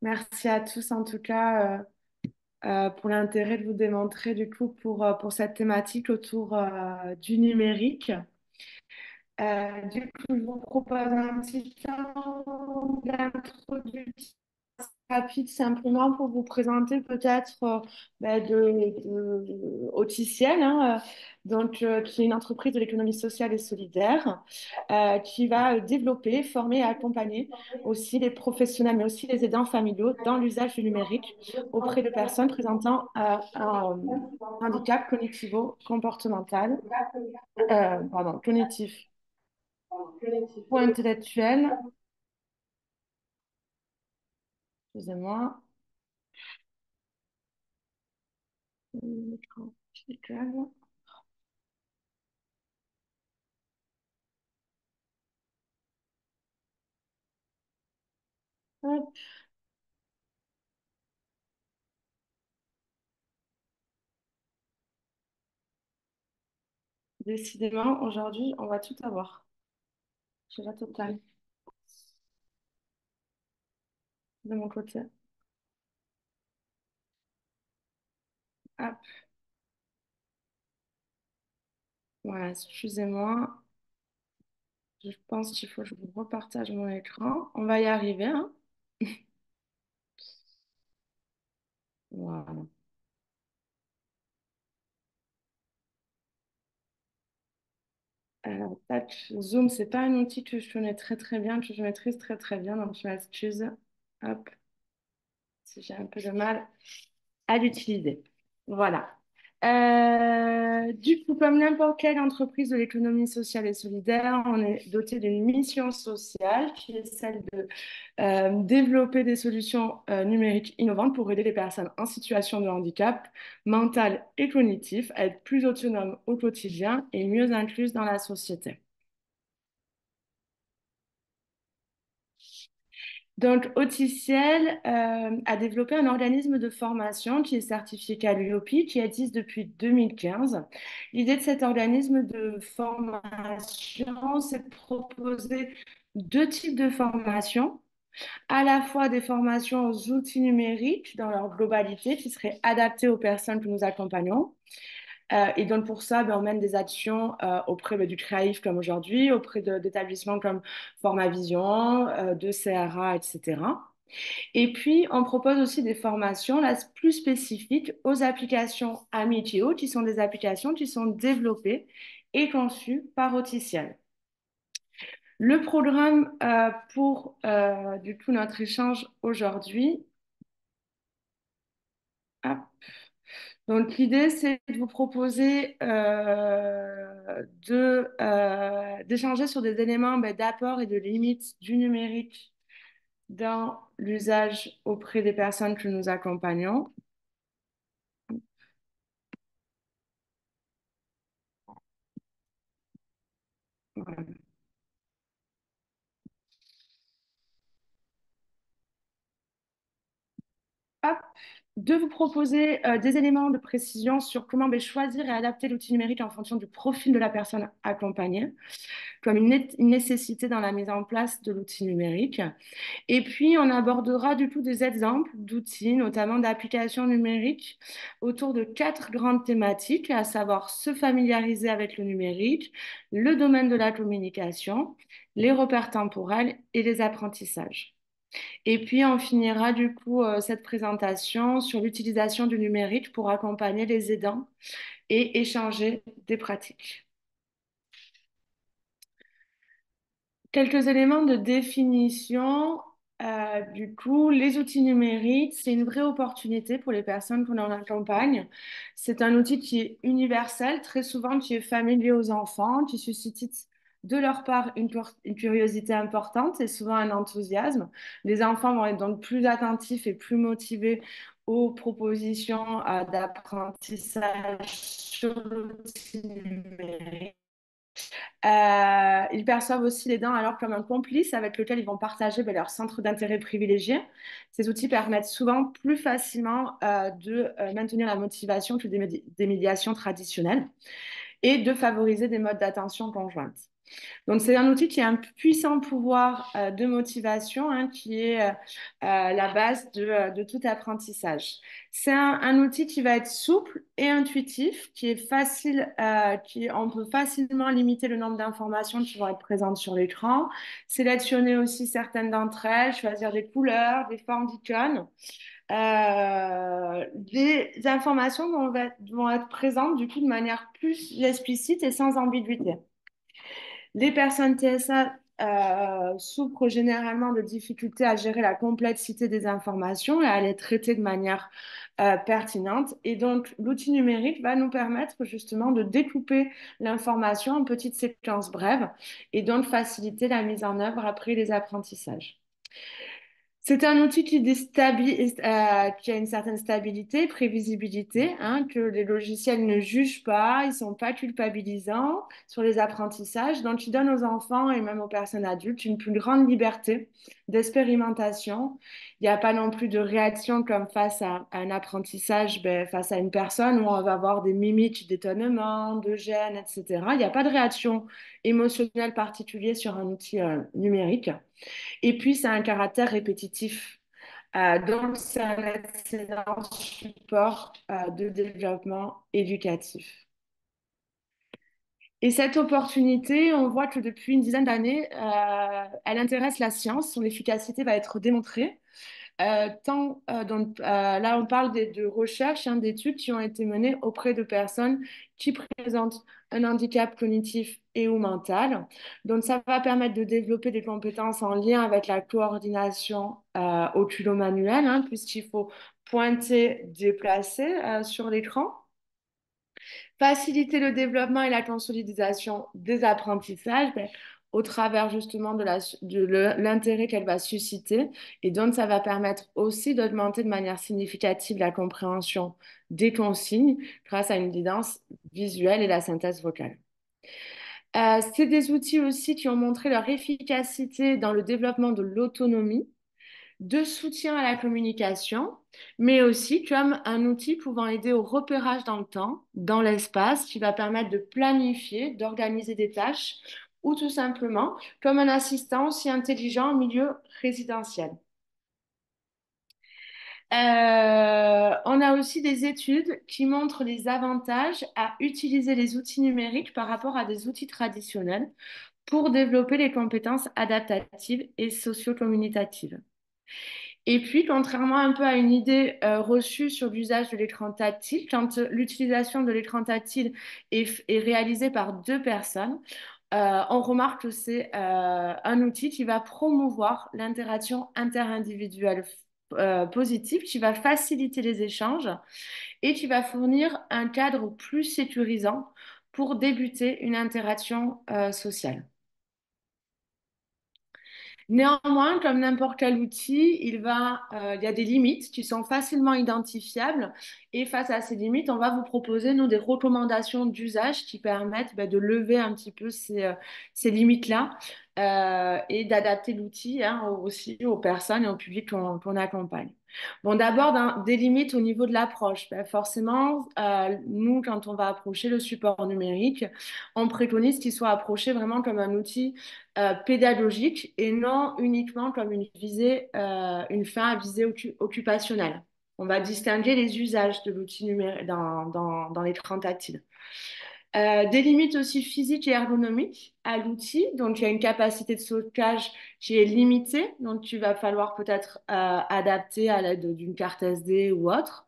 Merci à tous en tout cas pour l'intérêt de vous démontrer du coup pour cette thématique autour du numérique. Du coup, je vous propose un petit temps d'introduction rapide simplement pour vous présenter peut-être Auticiel, hein, qui est une entreprise de l'économie sociale et solidaire qui va développer, former et accompagner aussi les professionnels, mais aussi les aidants familiaux dans l'usage du numérique auprès de personnes présentant un handicap cognitivo-comportemental, cognitif ou intellectuel, excusez-moi. Hop, décidément, aujourd'hui, on va tout avoir. J'ai la totale de mon côté. Hop, voilà, excusez-moi. Je pense qu'il faut que je vous repartage mon écran. On va y arriver, hein. Voilà. Alors, tac, Zoom, c'est pas un outil que je connais très très bien, que je maîtrise très très bien, donc je m'excuse. Hop, si j'ai un peu de mal à l'utiliser. Voilà. Du coup, comme n'importe quelle entreprise de l'économie sociale et solidaire, on est doté d'une mission sociale qui est celle de développer des solutions numériques innovantes pour aider les personnes en situation de handicap mental et cognitif à être plus autonomes au quotidien et mieux incluses dans la société. Donc, Auticiel a développé un organisme de formation qui est certifié Calliope, qui existe depuis 2015. L'idée de cet organisme de formation, c'est de proposer deux types de formations, à la fois des formations aux outils numériques dans leur globalité, qui seraient adaptées aux personnes que nous accompagnons. Et donc pour ça, ben, on mène des actions auprès du CRAIF comme aujourd'hui, d'établissements comme Formavision, de CRA, etc. Et puis, on propose aussi des formations là, plus spécifiques aux applications Amitio, qui sont des applications qui sont développées et conçues par Auticiel. Le programme pour du coup notre échange aujourd'hui, hop. Donc l'idée c'est de vous proposer d'échanger sur des éléments d'apport et de limite du numérique dans l'usage auprès des personnes que nous accompagnons. Voilà. Hop, de vous proposer des éléments de précision sur comment choisir et adapter l'outil numérique en fonction du profil de la personne accompagnée, comme une nécessité dans la mise en place de l'outil numérique. Et puis, on abordera du coup des exemples d'outils, notamment d'applications numériques, autour de quatre grandes thématiques, à savoir se familiariser avec le numérique, le domaine de la communication, les repères temporels et les apprentissages. Et puis, on finira du coup cette présentation sur l'utilisation du numérique pour accompagner les aidants et échanger des pratiques. Quelques éléments de définition. Du coup, les outils numériques, c'est une vraie opportunité pour les personnes qu'on en accompagne. C'est un outil qui est universel, très souvent qui est familier aux enfants, qui suscite de leur part une curiosité importante et souvent un enthousiasme. Les enfants vont être donc plus attentifs et plus motivés aux propositions d'apprentissage sur l'outil numérique. Ils perçoivent aussi les dents alors comme un complice avec lequel ils vont partager leur centre d'intérêt privilégié. Ces outils permettent souvent plus facilement de maintenir la motivation que des médiations traditionnelles et de favoriser des modes d'attention conjointe. Donc, c'est un outil qui a un puissant pouvoir de motivation, hein, qui est la base de tout apprentissage. C'est un outil qui va être souple et intuitif, qui est facile, on peut facilement limiter le nombre d'informations qui vont être présentes sur l'écran, sélectionner aussi certaines d'entre elles, choisir des couleurs, des formes d'icônes. Des informations vont être présentes du coup de manière plus explicite et sans ambiguïté. Les personnes TSA souffrent généralement de difficultés à gérer la complexité des informations et à les traiter de manière pertinente. Et donc, l'outil numérique va nous permettre justement de découper l'information en petites séquences brèves et donc faciliter la mise en œuvre après les apprentissages. C'est un outil qui a une certaine stabilité, prévisibilité, hein, que les logiciels ne jugent pas, ils sont pas culpabilisants sur les apprentissages, donc ils donnent aux enfants et même aux personnes adultes une plus grande liberté d'expérimentation. Il n'y a pas non plus de réaction comme face à un apprentissage, ben, face à une personne où on va avoir des mimiques d'étonnement, de gêne, etc. Il n'y a pas de réaction émotionnelle particulière sur un outil numérique. Et puis, c'est un caractère répétitif. Donc, c'est un excellent support de développement éducatif. Et cette opportunité, on voit que depuis une dizaine d'années, elle intéresse la science. Son efficacité va être démontrée. Là, on parle de recherches, hein, d'études qui ont été menées auprès de personnes qui présentent un handicap cognitif et ou mental. Donc, ça va permettre de développer des compétences en lien avec la coordination oculo-manuelle, hein, puisqu'il faut pointer, déplacer sur l'écran. Faciliter le développement et la consolidation des apprentissages ben, au travers justement l'intérêt qu'elle va susciter. Et donc, ça va permettre aussi d'augmenter de manière significative la compréhension des consignes grâce à une guidance visuelle et la synthèse vocale. C'est des outils aussi qui ont montré leur efficacité dans le développement de l'autonomie, de soutien à la communication, mais aussi comme un outil pouvant aider au repérage dans le temps, dans l'espace, qui va permettre de planifier, d'organiser des tâches, ou tout simplement comme un assistant aussi intelligent en milieu résidentiel. On a aussi des études qui montrent les avantages à utiliser les outils numériques par rapport à des outils traditionnels pour développer les compétences adaptatives et socio-communicatives. Et puis, contrairement un peu à une idée reçue sur l'usage de l'écran tactile, quand l'utilisation de l'écran tactile est réalisée par deux personnes, on remarque que c'est un outil qui va promouvoir l'interaction interindividuelle positive, qui va faciliter les échanges et qui va fournir un cadre plus sécurisant pour débuter une interaction sociale. Néanmoins, comme n'importe quel outil, il y a des limites qui sont facilement identifiables. Et face à ces limites, on va vous proposer, nous, des recommandations d'usage qui permettent de lever un petit peu ces limites-là et d'adapter l'outil hein, aussi aux personnes et au public qu'on accompagne. Bon, d'abord, des limites au niveau de l'approche. Ben, forcément, nous, quand on va approcher le support numérique, on préconise qu'il soit approché vraiment comme un outil pédagogique et non uniquement comme une fin à visée occupationnelle. On va distinguer les usages de l'outil numérique dans l'écran tactile. Des limites aussi physiques et ergonomiques à l'outil. Donc, il y a une capacité de stockage qui est limitée. Donc, il va falloir peut-être adapter à l'aide d'une carte SD ou autre.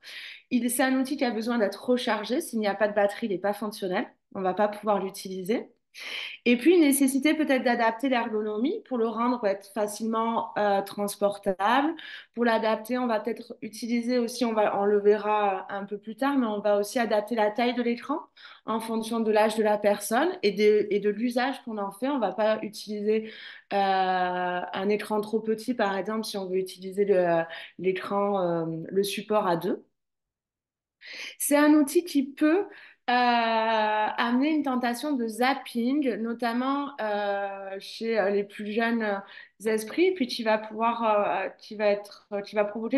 C'est un outil qui a besoin d'être rechargé. S'il n'y a pas de batterie, il n'est pas fonctionnel. On ne va pas pouvoir l'utiliser. Et puis, nécessiter peut-être d'adapter l'ergonomie pour le rendre être facilement transportable. Pour l'adapter, on va peut-être utiliser aussi, on le verra un peu plus tard, mais on va aussi adapter la taille de l'écran en fonction de l'âge de la personne et de l'usage qu'on en fait. On ne va pas utiliser un écran trop petit, par exemple, si on veut utiliser le support à deux. C'est un outil qui peut amener une tentation de zapping, notamment chez les plus jeunes esprits, puis qui va provoquer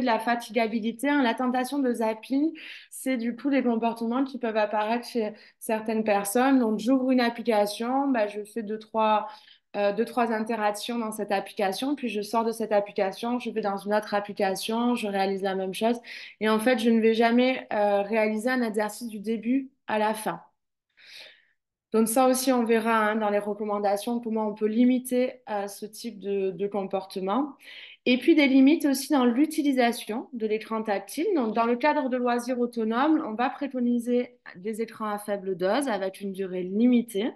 de la fatigabilité, hein. La tentation de zapping, c'est du coup des comportements qui peuvent apparaître chez certaines personnes. Donc, j'ouvre une application, bah, je fais deux, trois interactions dans cette application, puis je sors de cette application, je vais dans une autre application, je réalise la même chose. Et en fait, je ne vais jamais réaliser un exercice du début à la fin. Donc ça aussi, on verra hein, dans les recommandations comment on peut limiter ce type de comportement. Et puis des limites aussi dans l'utilisation de l'écran tactile. Donc dans le cadre de loisirs autonomes, on va préconiser des écrans à faible dose avec une durée limitée.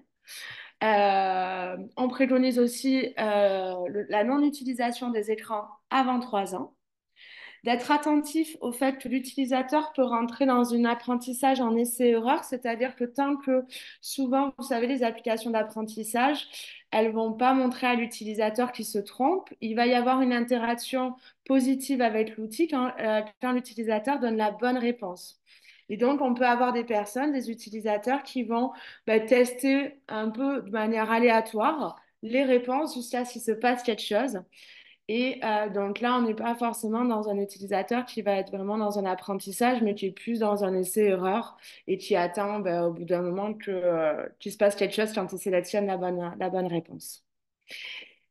On préconise aussi la non-utilisation des écrans avant 3 ans, d'être attentif au fait que l'utilisateur peut rentrer dans un apprentissage en essai-erreur, c'est-à-dire que tant que souvent, vous savez, les applications d'apprentissage, elles vont pas montrer à l'utilisateur qui se trompe. Il va y avoir une interaction positive avec l'outil quand l'utilisateur donne la bonne réponse. Et donc, on peut avoir des personnes, des utilisateurs qui vont tester un peu de manière aléatoire les réponses jusqu'à ce qu'il se passe quelque chose. Et donc là, on n'est pas forcément dans un utilisateur qui va être vraiment dans un apprentissage, mais qui est plus dans un essai-erreur et qui attend au bout d'un moment qu'il se passe quelque chose quand il sélectionne la bonne réponse.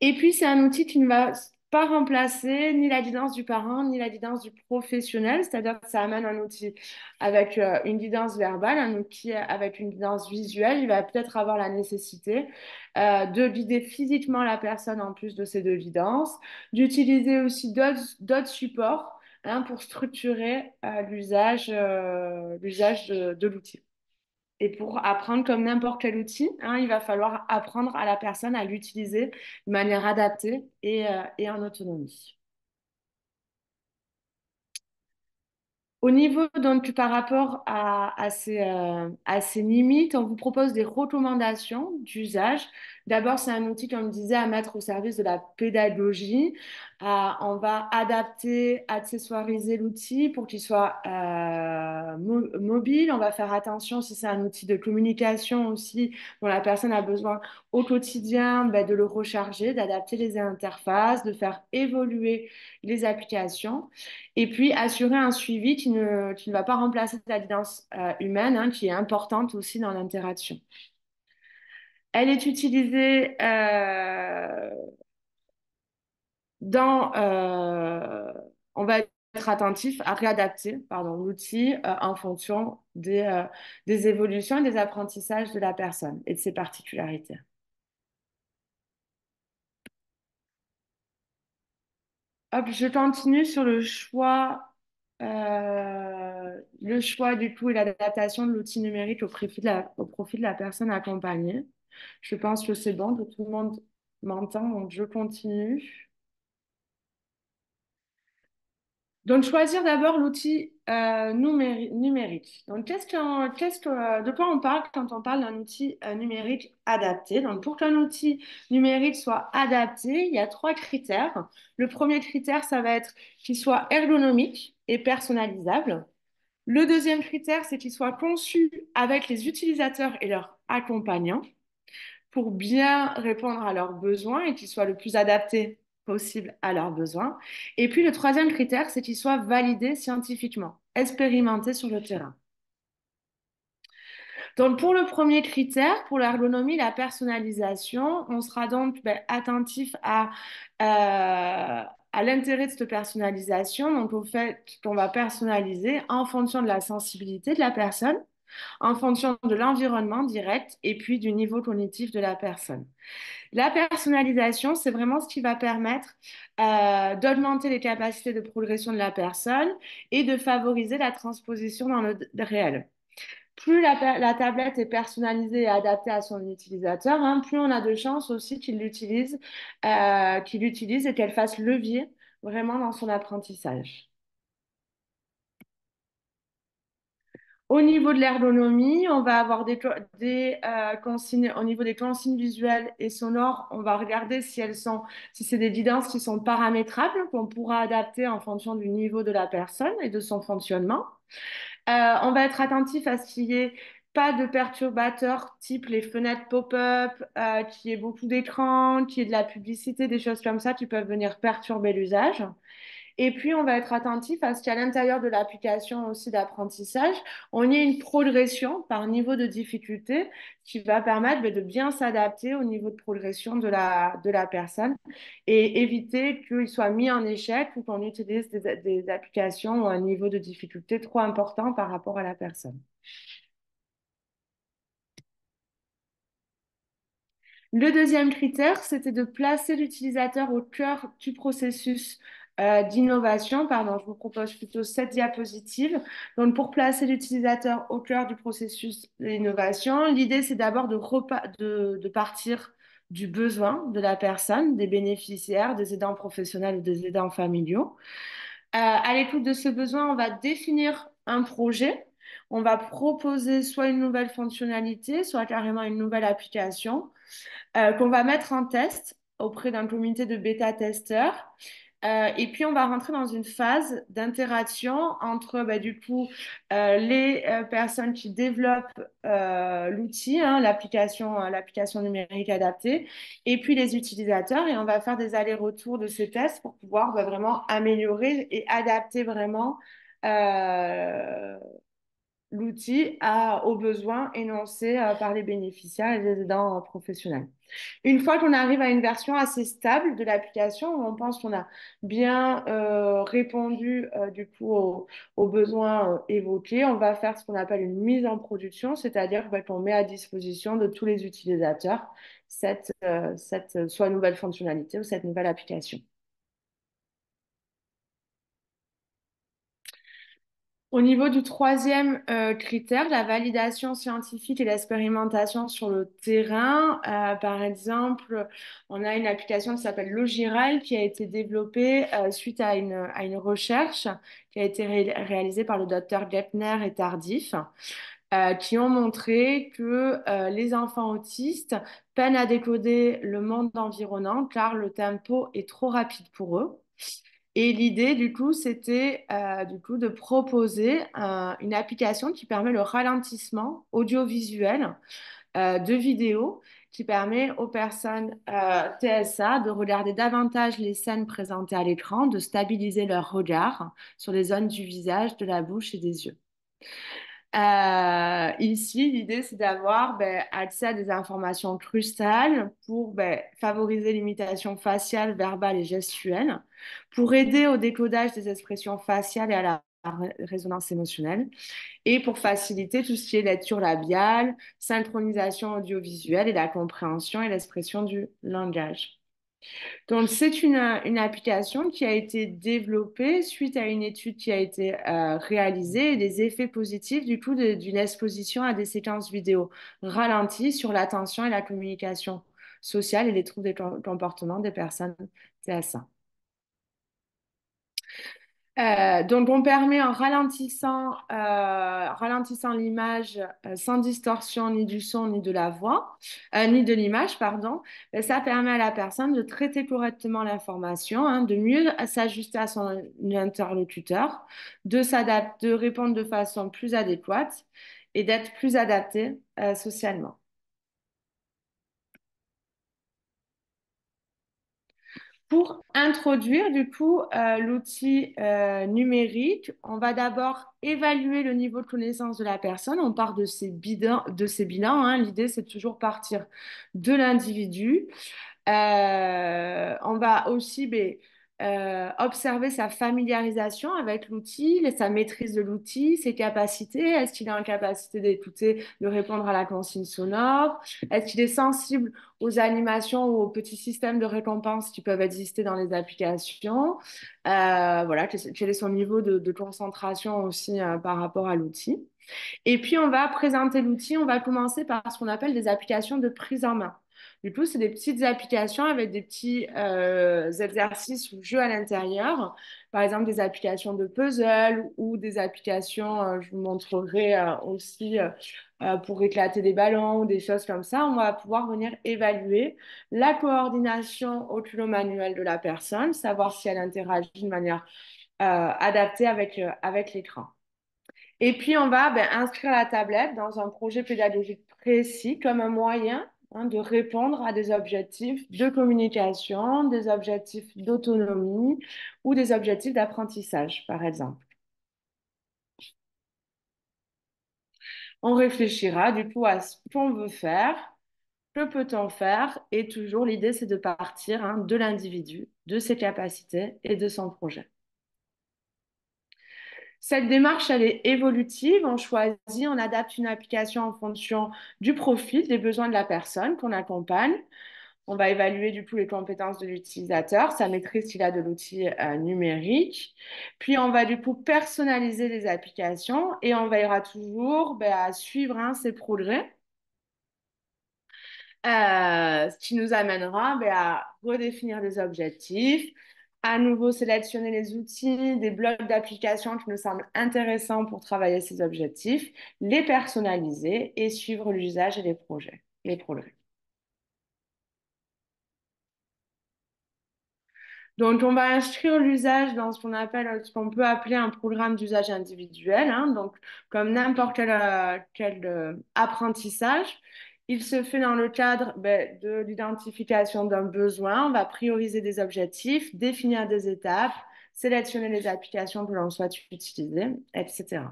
Et puis, c'est un outil qui ne va pas remplacer ni la guidance du parent, ni la guidance du professionnel, c'est-à-dire que ça amène un outil avec une guidance verbale, un outil avec une guidance visuelle. Il va peut-être avoir la nécessité de guider physiquement la personne en plus de ces deux guidances, d'utiliser aussi d'autres supports hein, pour structurer l'usage de l'outil. Et pour apprendre comme n'importe quel outil, hein, il va falloir apprendre à la personne à l'utiliser de manière adaptée et en autonomie. Au niveau, donc, par rapport à ces limites, on vous propose des recommandations d'usage. D'abord, c'est un outil, comme je disais, à mettre au service de la pédagogie. On va adapter, accessoiriser l'outil pour qu'il soit mobile. On va faire attention si c'est un outil de communication aussi dont la personne a besoin au quotidien, de le recharger, d'adapter les interfaces, de faire évoluer les applications. Et puis, assurer un suivi qui ne va pas remplacer la guidance humaine, hein, qui est importante aussi dans l'interaction. Elle est utilisée dans... on va être attentif à réadapter pardon, l'outil en fonction des évolutions et des apprentissages de la personne et de ses particularités. Hop, je continue sur le choix du coup et l'adaptation de l'outil numérique au profit de la personne accompagnée. Je pense que c'est bon, que tout le monde m'entend, donc je continue. Donc, choisir d'abord l'outil numérique. Donc, de quoi on parle quand on parle d'un outil numérique adapté? Donc, pour qu'un outil numérique soit adapté, il y a trois critères. Le premier critère, ça va être qu'il soit ergonomique et personnalisable. Le deuxième critère, c'est qu'il soit conçu avec les utilisateurs et leurs accompagnants pour bien répondre à leurs besoins et qu'il soit le plus adapté possible à leurs besoins. Et puis le troisième critère, c'est qu'il soit validé scientifiquement, expérimenté sur le terrain. Donc pour le premier critère, pour l'ergonomie, la personnalisation, on sera donc attentif à l'intérêt de cette personnalisation, donc au fait qu'on va personnaliser en fonction de la sensibilité de la personne, en fonction de l'environnement direct et puis du niveau cognitif de la personne. La personnalisation, c'est vraiment ce qui va permettre d'augmenter les capacités de progression de la personne et de favoriser la transposition dans le réel. Plus la tablette est personnalisée et adaptée à son utilisateur, hein, plus on a de chances aussi qu'il l'utilise et qu'elle fasse levier vraiment dans son apprentissage. Au niveau de l'ergonomie, on va avoir des consignes, au niveau des consignes visuelles et sonores, on va regarder si c'est des guidances qui sont paramétrables, qu'on pourra adapter en fonction du niveau de la personne et de son fonctionnement. On va être attentif à ce qu'il y ait pas de perturbateurs type les fenêtres pop-up, qu'il y ait beaucoup d'écrans, qu'il y ait de la publicité, des choses comme ça qui peuvent venir perturber l'usage. Et puis, on va être attentif à ce qu'à l'intérieur de l'application aussi d'apprentissage, on y ait une progression par niveau de difficulté qui va permettre de bien s'adapter au niveau de progression de la personne et éviter qu'il soit mis en échec ou qu'on utilise des applications ou un niveau de difficulté trop important par rapport à la personne. Le deuxième critère, c'était de placer l'utilisateur au cœur du processus d'innovation. Pardon, je vous propose plutôt cette diapositive. Donc, pour placer l'utilisateur au cœur du processus d'innovation, l'idée, c'est d'abord de partir du besoin de la personne, des bénéficiaires, des aidants professionnels ou des aidants familiaux. À l'écoute de ce besoin, on va définir un projet. On va proposer soit une nouvelle fonctionnalité, soit carrément une nouvelle application qu'on va mettre en test auprès d'un comité de bêta-testeurs. Et puis, on va rentrer dans une phase d'interaction entre, du coup, les personnes qui développent l'outil, hein, l'application numérique adaptée, et puis les utilisateurs. Et on va faire des allers-retours de ces tests pour pouvoir vraiment améliorer et adapter vraiment euh, l'outil aux besoins énoncés par les bénéficiaires et les aidants professionnels. Une fois qu'on arrive à une version assez stable de l'application, où on pense qu'on a bien répondu du coup aux besoins évoqués, on va faire ce qu'on appelle une mise en production, c'est-à-dire qu'on met à disposition de tous les utilisateurs cette soit nouvelle fonctionnalité ou cette nouvelle application. Au niveau du troisième critère, la validation scientifique et l'expérimentation sur le terrain, par exemple, on a une application qui s'appelle Logiral qui a été développée suite à une recherche qui a été réalisée par le docteur Gepner et Tardif, qui ont montré que les enfants autistes peinent à décoder le monde environnant car le tempo est trop rapide pour eux. Et l'idée, du coup, c'était du coup de proposer une application qui permet le ralentissement audiovisuel de vidéos, qui permet aux personnes TSA de regarder davantage les scènes présentées à l'écran, de stabiliser leur regard sur les zones du visage, de la bouche et des yeux. Ici, l'idée, c'est d'avoir accès à des informations cruciales pour favoriser l'imitation faciale, verbale et gestuelle, pour aider au décodage des expressions faciales et à la résonance émotionnelle, et pour faciliter tout ce qui est lecture labiale, synchronisation audiovisuelle et la compréhension et l'expression du langage. Donc, c'est une application qui a été développée suite à une étude qui a été réalisée et des effets positifs du coup d'une exposition à des séquences vidéo ralenties sur l'attention et la communication sociale et les troubles des comportements des personnes TSA. Donc, on permet en ralentissant l'image sans distorsion ni du son ni de la voix, ni de l'image, pardon. Ça permet à la personne de traiter correctement l'information, hein, de mieux s'ajuster à son interlocuteur, de répondre de façon plus adéquate et d'être plus adapté socialement. Pour introduire du coup l'outil numérique, on va d'abord évaluer le niveau de connaissance de la personne. On part de ses bilans, hein. L'idée, c'est de toujours partir de l'individu. On va aussi observer sa familiarisation avec l'outil, sa maîtrise de l'outil, ses capacités. Est-ce qu'il est en capacité d'écouter, de répondre à la consigne sonore? Est-ce qu'il est sensible aux animations ou aux petits systèmes de récompense qui peuvent exister dans les applications? Voilà, quel est son niveau de concentration aussi par rapport à l'outil? Et puis, on va présenter l'outil. On va commencer par ce qu'on appelle des applications de prise en main. Du coup, c'est des petites applications avec des petits exercices ou jeux à l'intérieur. Par exemple, des applications de puzzle ou des applications, je vous montrerai aussi pour éclater des ballons ou des choses comme ça. On va pouvoir venir évaluer la coordination oculo-manuelle de la personne, savoir si elle interagit de manière adaptée avec l'écran. Et puis, on va inscrire la tablette dans un projet pédagogique précis comme un moyen de répondre à des objectifs de communication, des objectifs d'autonomie ou des objectifs d'apprentissage, par exemple. On réfléchira du coup à ce qu'on veut faire, que peut-on faire, et toujours l'idée, c'est de partir de l'individu, de ses capacités et de son projet. Cette démarche, elle est évolutive. On choisit, on adapte une application en fonction du profil, des besoins de la personne qu'on accompagne. On va évaluer du coup les compétences de l'utilisateur, sa maîtrise qu'il a de l'outil numérique. Puis on va du coup personnaliser les applications et on veillera toujours à suivre ses progrès. Ce qui nous amènera à redéfinir des objectifs, à nouveau sélectionner les outils, des blocs d'applications qui nous semblent intéressants pour travailler ces objectifs, les personnaliser et suivre l'usage et les projets, les progrès. Donc, on va inscrire l'usage dans ce qu'on appelle, ce qu'on peut appeler un programme d'usage individuel. Donc, comme n'importe quel apprentissage, il se fait dans le cadre de l'identification d'un besoin. On va prioriser des objectifs, définir des étapes, sélectionner les applications que l'on souhaite utiliser, etc.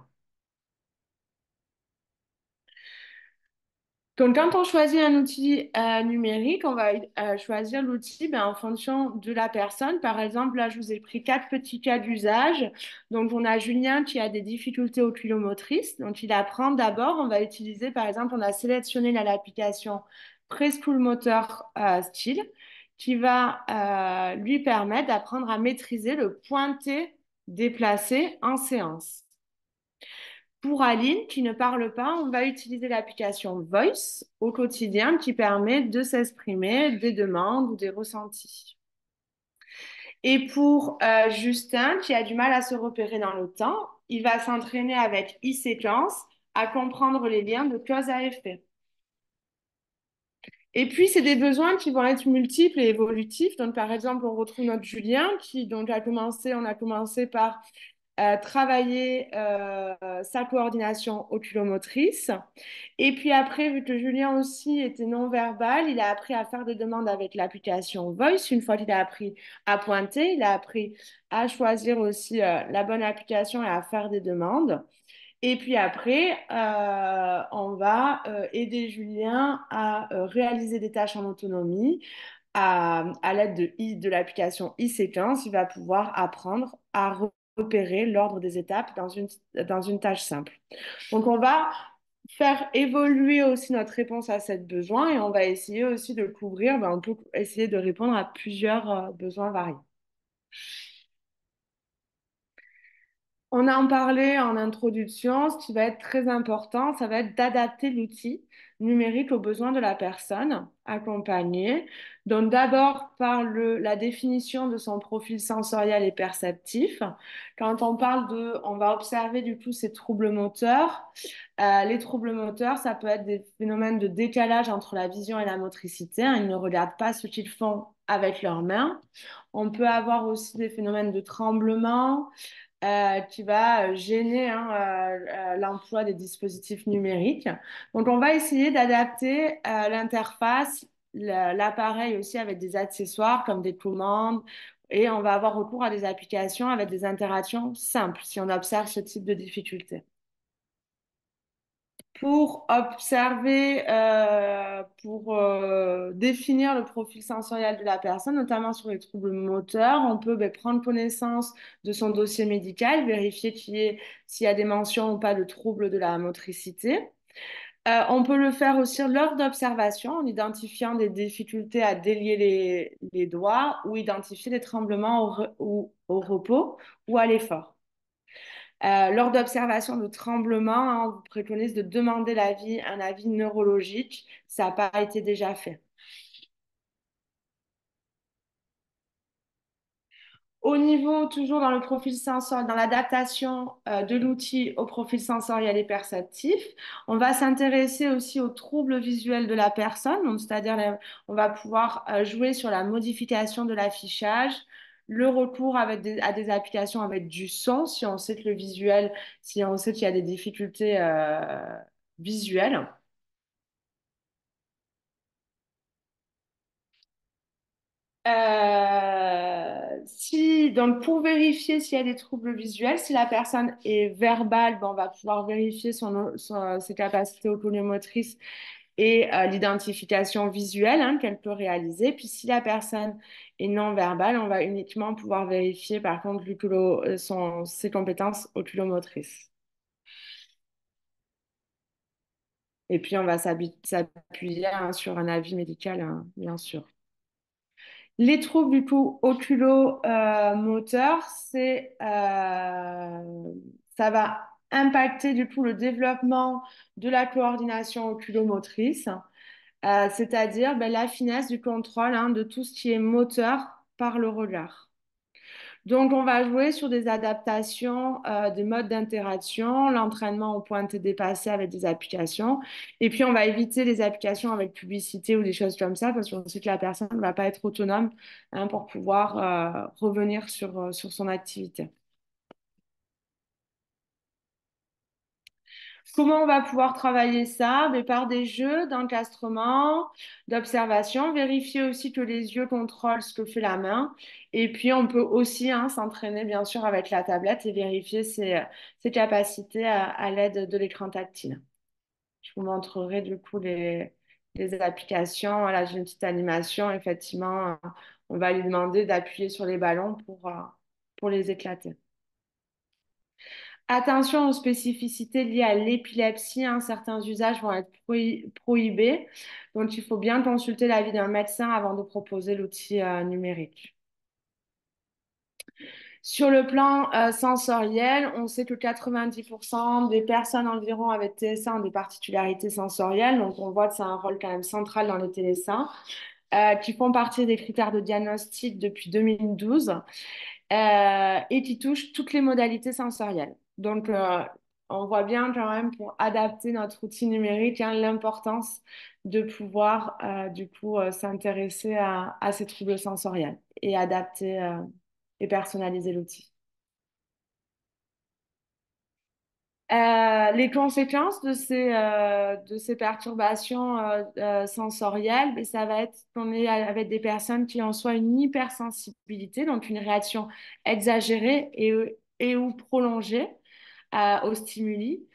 Donc, quand on choisit un outil numérique, on va choisir l'outil en fonction de la personne. Par exemple, là, je vous ai pris quatre petits cas d'usage. Donc, on a Julien qui a des difficultés oculomotrices. Donc, il apprend d'abord, on va utiliser, par exemple, on a sélectionné l'application Preschool Motor Skill qui va lui permettre d'apprendre à maîtriser le pointé déplacé en séance. Pour Aline, qui ne parle pas, on va utiliser l'application Voice au quotidien qui permet de s'exprimer des demandes ou des ressentis. Et pour Justin, qui a du mal à se repérer dans le temps, il va s'entraîner avec e-séquence à comprendre les liens de cause à effet. Et puis, c'est des besoins qui vont être multiples et évolutifs. Donc, par exemple, on retrouve notre Julien qui donc on a commencé par travailler sa coordination oculomotrice. Et puis après, vu que Julien aussi était non-verbal, il a appris à faire des demandes avec l'application Voice. Une fois qu'il a appris à pointer, il a appris à choisir aussi la bonne application et à faire des demandes. Et puis après, on va aider Julien à réaliser des tâches en autonomie. À l'aide de l'application e-séquence, il va pouvoir apprendre à repérer l'ordre des étapes dans une tâche simple. Donc, on va faire évoluer aussi notre réponse à ce besoin et on va essayer aussi de couvrir, on peut essayer de répondre à plusieurs besoins variés. On a en parlé en introduction, ce qui va être très important, ça va être d'adapter l'outil numérique aux besoins de la personne accompagnée. Donc d'abord par la définition de son profil sensoriel et perceptif. Quand on parle on va observer du coup ces troubles moteurs. Les troubles moteurs, ça peut être des phénomènes de décalage entre la vision et la motricité. Ils ne regardent pas ce qu'ils font avec leurs mains. On peut avoir aussi des phénomènes de tremblement qui va gêner l'emploi des dispositifs numériques. Donc, on va essayer d'adapter l'interface, l'appareil aussi avec des accessoires comme des commandes et on va avoir recours à des applications avec des interactions simples si on observe ce type de difficulté. Pour observer, pour définir le profil sensoriel de la personne, notamment sur les troubles moteurs, on peut prendre connaissance de son dossier médical, vérifier s'il y a des mentions ou pas de troubles de la motricité. On peut le faire aussi lors d'observation en identifiant des difficultés à délier les doigts ou identifier des tremblements au repos ou à l'effort. Lors d'observation de tremblements, on vous préconise de demander un avis neurologique. Ça n'a pas été déjà fait. Au niveau, toujours dans le profil sensoriel, dans l'adaptation de l'outil au profil sensoriel et perceptif, on va s'intéresser aussi aux troubles visuels de la personne. Donc, c'est-à-dire, on va pouvoir jouer sur la modification de l'affichage, le recours à des applications avec du son, si on sait que le visuel, si on sait qu'il y a des difficultés visuelles. Donc pour vérifier s'il y a des troubles visuels, si la personne est verbale, ben, on va pouvoir vérifier ses capacités oculomotrices et l'identification visuelle qu'elle peut réaliser. Puis si la personne est non verbale, on va uniquement pouvoir vérifier par contre ses compétences oculomotrices. Et puis on va s'appuyer sur un avis médical, bien sûr. Les troubles du coup oculo-moteurs, ça va impacter du coup le développement de la coordination oculomotrice, c'est-à-dire ben, la finesse du contrôle de tout ce qui est moteur par le regard. Donc, on va jouer sur des adaptations des modes d'interaction, l'entraînement au point de dépasser avec des applications. Et puis, on va éviter les applications avec publicité ou des choses comme ça parce qu'on sait que la personne ne va pas être autonome pour pouvoir revenir sur son activité. Comment on va pouvoir travailler ça? Ben, par des jeux d'encastrement, d'observation, vérifier aussi que les yeux contrôlent ce que fait la main. Et puis, on peut aussi s'entraîner, bien sûr, avec la tablette et vérifier ses capacités à l'aide de l'écran tactile. Je vous montrerai du coup les applications. Voilà, j'ai une petite animation. Effectivement, on va lui demander d'appuyer sur les ballons pour les éclater. Attention aux spécificités liées à l'épilepsie, certains usages vont être prohibés, donc il faut bien consulter l'avis d'un médecin avant de proposer l'outil numérique. Sur le plan sensoriel, on sait que 90% des personnes environ avec TSA ont des particularités sensorielles, donc on voit que c'est un rôle quand même central dans les TSA, qui font partie des critères de diagnostic depuis 2012 et qui touchent toutes les modalités sensorielles. Donc, on voit bien quand même pour adapter notre outil numérique l'importance de pouvoir du coup s'intéresser à ces troubles sensoriels et adapter et personnaliser l'outil. Les conséquences de ces perturbations sensorielles, ben, ça va être qu'on est avec des personnes qui ont soit une hypersensibilité, donc une réaction exagérée et ou prolongée aux stimuli,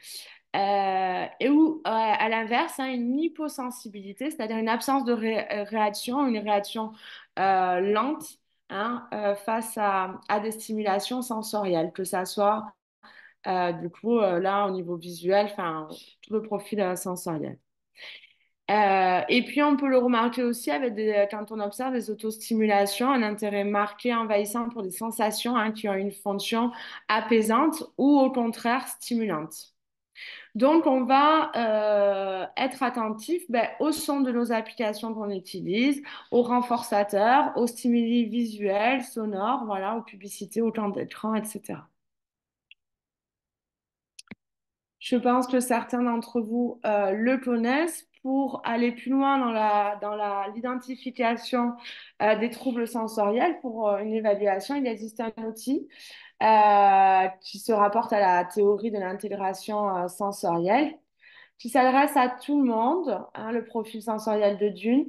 et ou à l'inverse, une hyposensibilité, c'est-à-dire une absence de réaction, une réaction lente face à des stimulations sensorielles, que ça soit du coup, là, au niveau visuel, enfin, tout le profil sensoriel. Et puis, on peut le remarquer aussi quand on observe des autostimulations, un intérêt marqué, envahissant pour des sensations qui ont une fonction apaisante ou au contraire stimulante. Donc, on va être attentif au son de nos applications qu'on utilise, aux renforçateurs, aux stimuli visuels, sonores, voilà, aux publicités, aux temps d'écran, etc. Je pense que certains d'entre vous le connaissent. Pour aller plus loin l'identification des troubles sensoriels, pour une évaluation, il existe un outil qui se rapporte à la théorie de l'intégration sensorielle qui s'adresse à tout le monde, le profil sensoriel de Dune,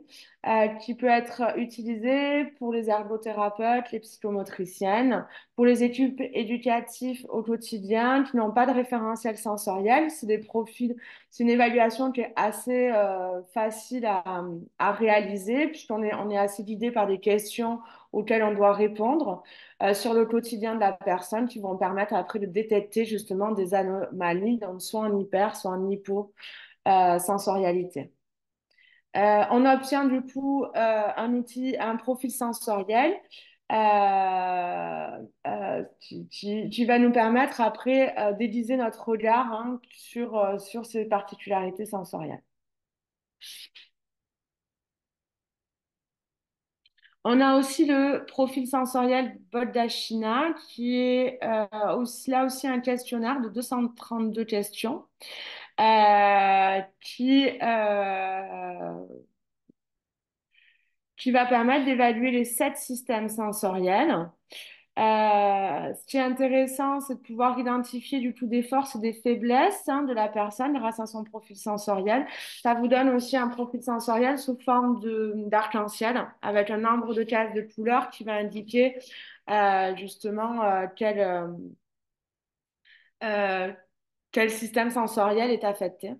qui peut être utilisé pour les ergothérapeutes, les psychomotriciennes, pour les équipes éducatives au quotidien qui n'ont pas de référentiel sensoriel. C'est des profils, c'est une évaluation qui est assez facile à réaliser on est assez guidé par des questions auxquelles on doit répondre sur le quotidien de la personne qui vont permettre après de détecter justement des anomalies, donc soit en hyper, soit en hypo sensorialité. On obtient du coup un profil sensoriel qui va nous permettre après d'aiguiser notre regard sur ces particularités sensorielles. On a aussi le profil sensoriel Boldachina, qui est là aussi un questionnaire de 232 questions, euh, qui, euh, qui va permettre d'évaluer les 7 systèmes sensoriels. Ce qui est intéressant, c'est de pouvoir identifier du coup des forces et des faiblesses de la personne grâce à son profil sensoriel. Ça vous donne aussi un profil sensoriel sous forme d'arc-en-ciel avec un nombre de cases de couleurs qui va indiquer justement euh, quel système sensoriel est affecté.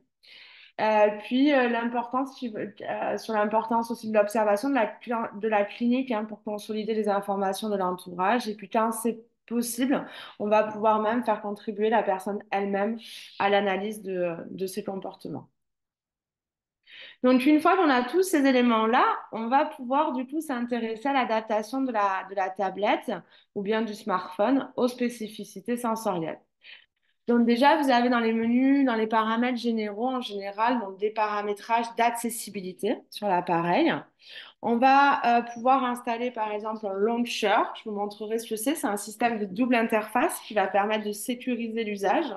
Sur l'importance aussi de l'observation de la clinique pour consolider les informations de l'entourage. Et puis quand c'est possible, on va pouvoir même faire contribuer la personne elle-même à l'analyse de ses comportements. Donc une fois qu'on a tous ces éléments-là, on va pouvoir du coup s'intéresser à l'adaptation de la tablette ou bien du smartphone aux spécificités sensorielles. Donc déjà, vous avez dans les menus, dans les paramètres généraux en général, donc des paramétrages d'accessibilité sur l'appareil. On va pouvoir installer par exemple un launcher. Je vous montrerai ce que c'est. C'est un système de double interface qui va permettre de sécuriser l'usage.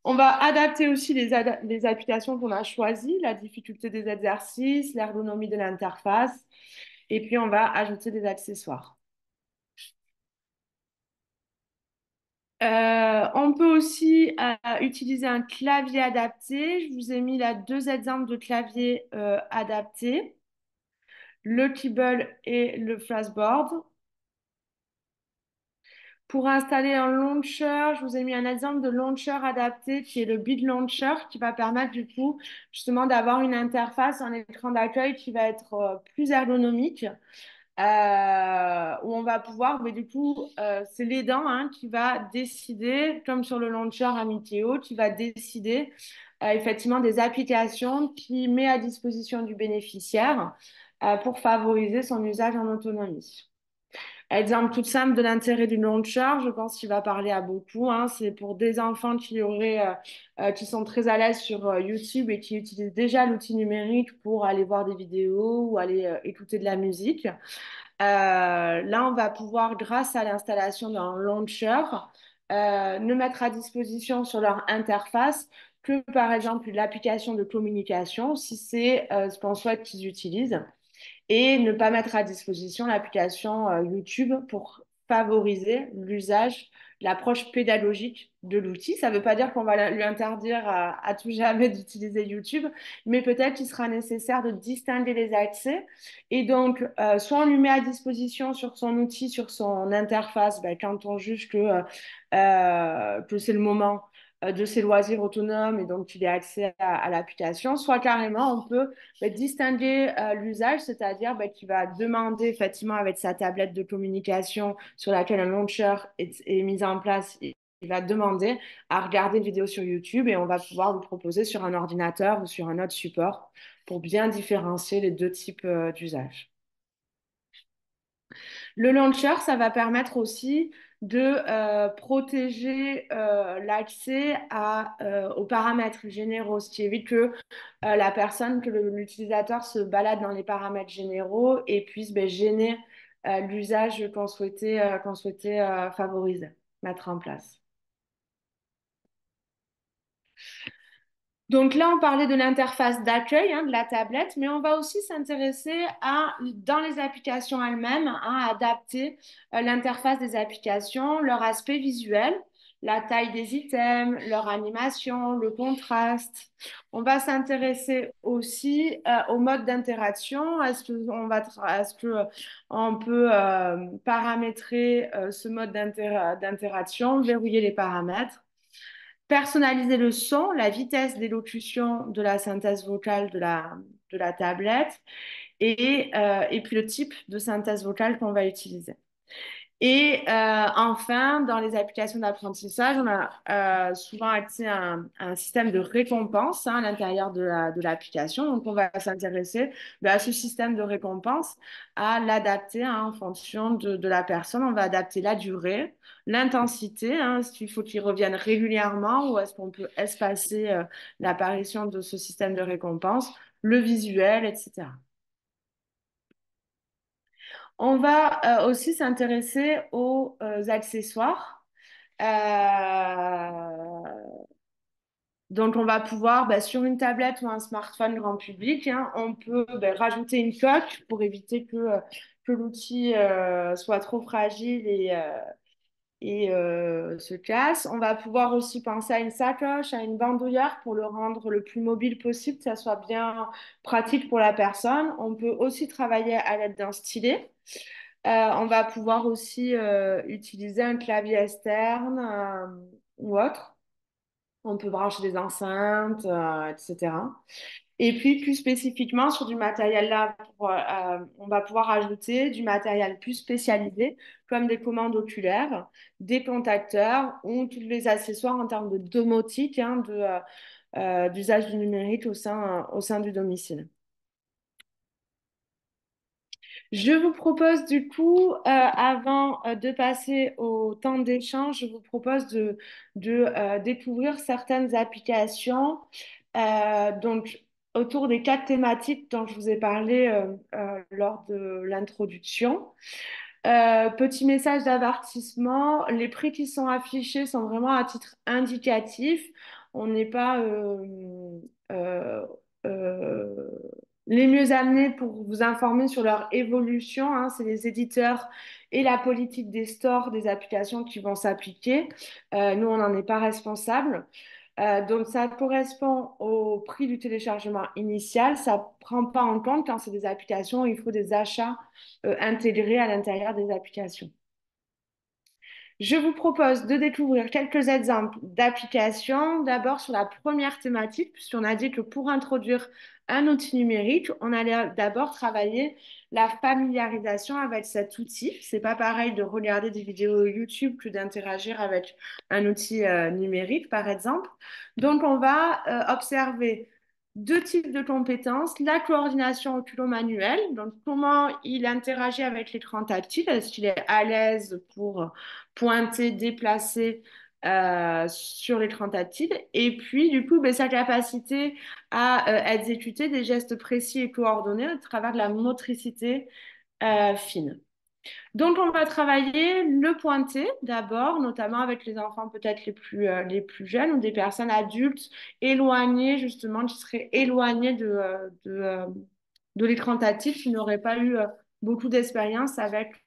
On va adapter aussi les applications qu'on a choisies, la difficulté des exercices, l'ergonomie de l'interface, et puis on va ajouter des accessoires. On peut aussi utiliser un clavier adapté. Je vous ai mis là 2 exemples de claviers adaptés, le keyboard et le flashboard. Pour installer un launcher, je vous ai mis un exemple de launcher adapté qui est le Beat Launcher qui va permettre du coup justement d'avoir une interface, un écran d'accueil qui va être plus ergonomique où on va pouvoir, mais du coup, c'est l'aidant qui va décider, comme sur le launcher Amiteo, qui va décider effectivement des applications qu'il met à disposition du bénéficiaire pour favoriser son usage en autonomie. Exemple tout simple de l'intérêt du launcher, je pense qu'il va parler à beaucoup. C'est pour des enfants qui sont très à l'aise sur YouTube et qui utilisent déjà l'outil numérique pour aller voir des vidéos ou aller écouter de la musique. Là, on va pouvoir, grâce à l'installation d'un launcher, ne mettre à disposition sur leur interface que, par exemple, l'application de communication, si c'est ce qu'on souhaite qu'ils utilisent, et ne pas mettre à disposition l'application YouTube pour favoriser l'usage, l'approche pédagogique de l'outil. Ça ne veut pas dire qu'on va lui interdire à tout jamais d'utiliser YouTube, mais peut-être qu'il sera nécessaire de distinguer les accès. Et donc, soit on lui met à disposition sur son outil, sur son interface, quand on juge que c'est le moment de ses loisirs autonomes et donc il a accès à l'application, soit carrément on peut distinguer l'usage, c'est-à-dire qu'il va demander effectivement avec sa tablette de communication sur laquelle un launcher est mis en place, il va demander à regarder une vidéo sur YouTube et on va pouvoir lui proposer sur un ordinateur ou sur un autre support pour bien différencier les 2 types d'usage. Le launcher, ça va permettre aussi de protéger l'accès aux paramètres généraux, ce qui évite que l'utilisateur se balade dans les paramètres généraux et puisse gêner l'usage qu'on souhaitait favoriser, mettre en place. Donc là, on parlait de l'interface d'accueil de la tablette, mais on va aussi s'intéresser dans les applications elles-mêmes, adapter l'interface des applications, leur aspect visuel, la taille des items, leur animation, le contraste. On va s'intéresser aussi au mode d'interaction. Est-ce que on peut paramétrer ce mode d'interaction, verrouiller les paramètres? Personnaliser le son, la vitesse d'élocution de la synthèse vocale de la tablette et puis le type de synthèse vocale qu'on va utiliser. Et enfin, dans les applications d'apprentissage, on a souvent accès à un système de récompense à l'intérieur de l'application. Donc, on va s'intéresser à ce système de récompense, à l'adapter en fonction de la personne. On va adapter la durée, l'intensité, est-ce qu'il faut qu'il revienne régulièrement ou est-ce qu'on peut espacer l'apparition de ce système de récompense, le visuel, etc. On va aussi s'intéresser aux accessoires. Euh, Donc, on va pouvoir, sur une tablette ou un smartphone grand public, hein, on peut rajouter une coque pour éviter que l'outil soit trop fragile et se casse. On va pouvoir aussi penser à une sacoche, à une bandoulière pour le rendre le plus mobile possible, que ça soit bien pratique pour la personne. On peut aussi travailler à l'aide d'un stylet. On va pouvoir aussi utiliser un clavier externe ou autre. On peut brancher des enceintes, etc. Et puis, plus spécifiquement, sur du matériel là, on va pouvoir ajouter du matériel plus spécialisé, comme des commandes oculaires, des contacteurs ou tous les accessoires en termes de domotique, hein, d'usage du numérique au sein du domicile. Je vous propose du coup, avant de passer au temps d'échange, je vous propose de découvrir certaines applications donc, autour des quatre thématiques dont je vous ai parlé lors de l'introduction. Petit message d'avertissement, les prix qui sont affichés sont vraiment à titre indicatif. On n'est pas euh, euh, les mieux amenés pour vous informer sur leur évolution, hein. C'est les éditeurs et la politique des stores des applications qui vont s'appliquer. Nous, on n'en est pas responsable. Donc, ça correspond au prix du téléchargement initial. Ça ne prend pas en compte quand c'est des applications, il faut des achats intégrés à l'intérieur des applications. Je vous propose de découvrir quelques exemples d'applications. D'abord sur la première thématique, puisqu'on a dit que pour introduire un outil numérique, on allait d'abord travailler la familiarisation avec cet outil. C'est pas pareil de regarder des vidéos YouTube que d'interagir avec un outil numérique, par exemple. Donc, on va observer deux types de compétences, la coordination oculo-manuelle, donc comment il interagit avec l'écran tactile, est-ce qu'il est à l'aise pour pointer, déplacer sur l'écran tactile, et puis du coup sa capacité à exécuter des gestes précis et coordonnés à travers de la motricité fine. Donc, on va travailler le pointé d'abord, notamment avec les enfants peut-être les plus jeunes ou des personnes adultes éloignées, justement, qui seraient éloignées de l'écran tactile, qui n'auraient pas eu beaucoup d'expérience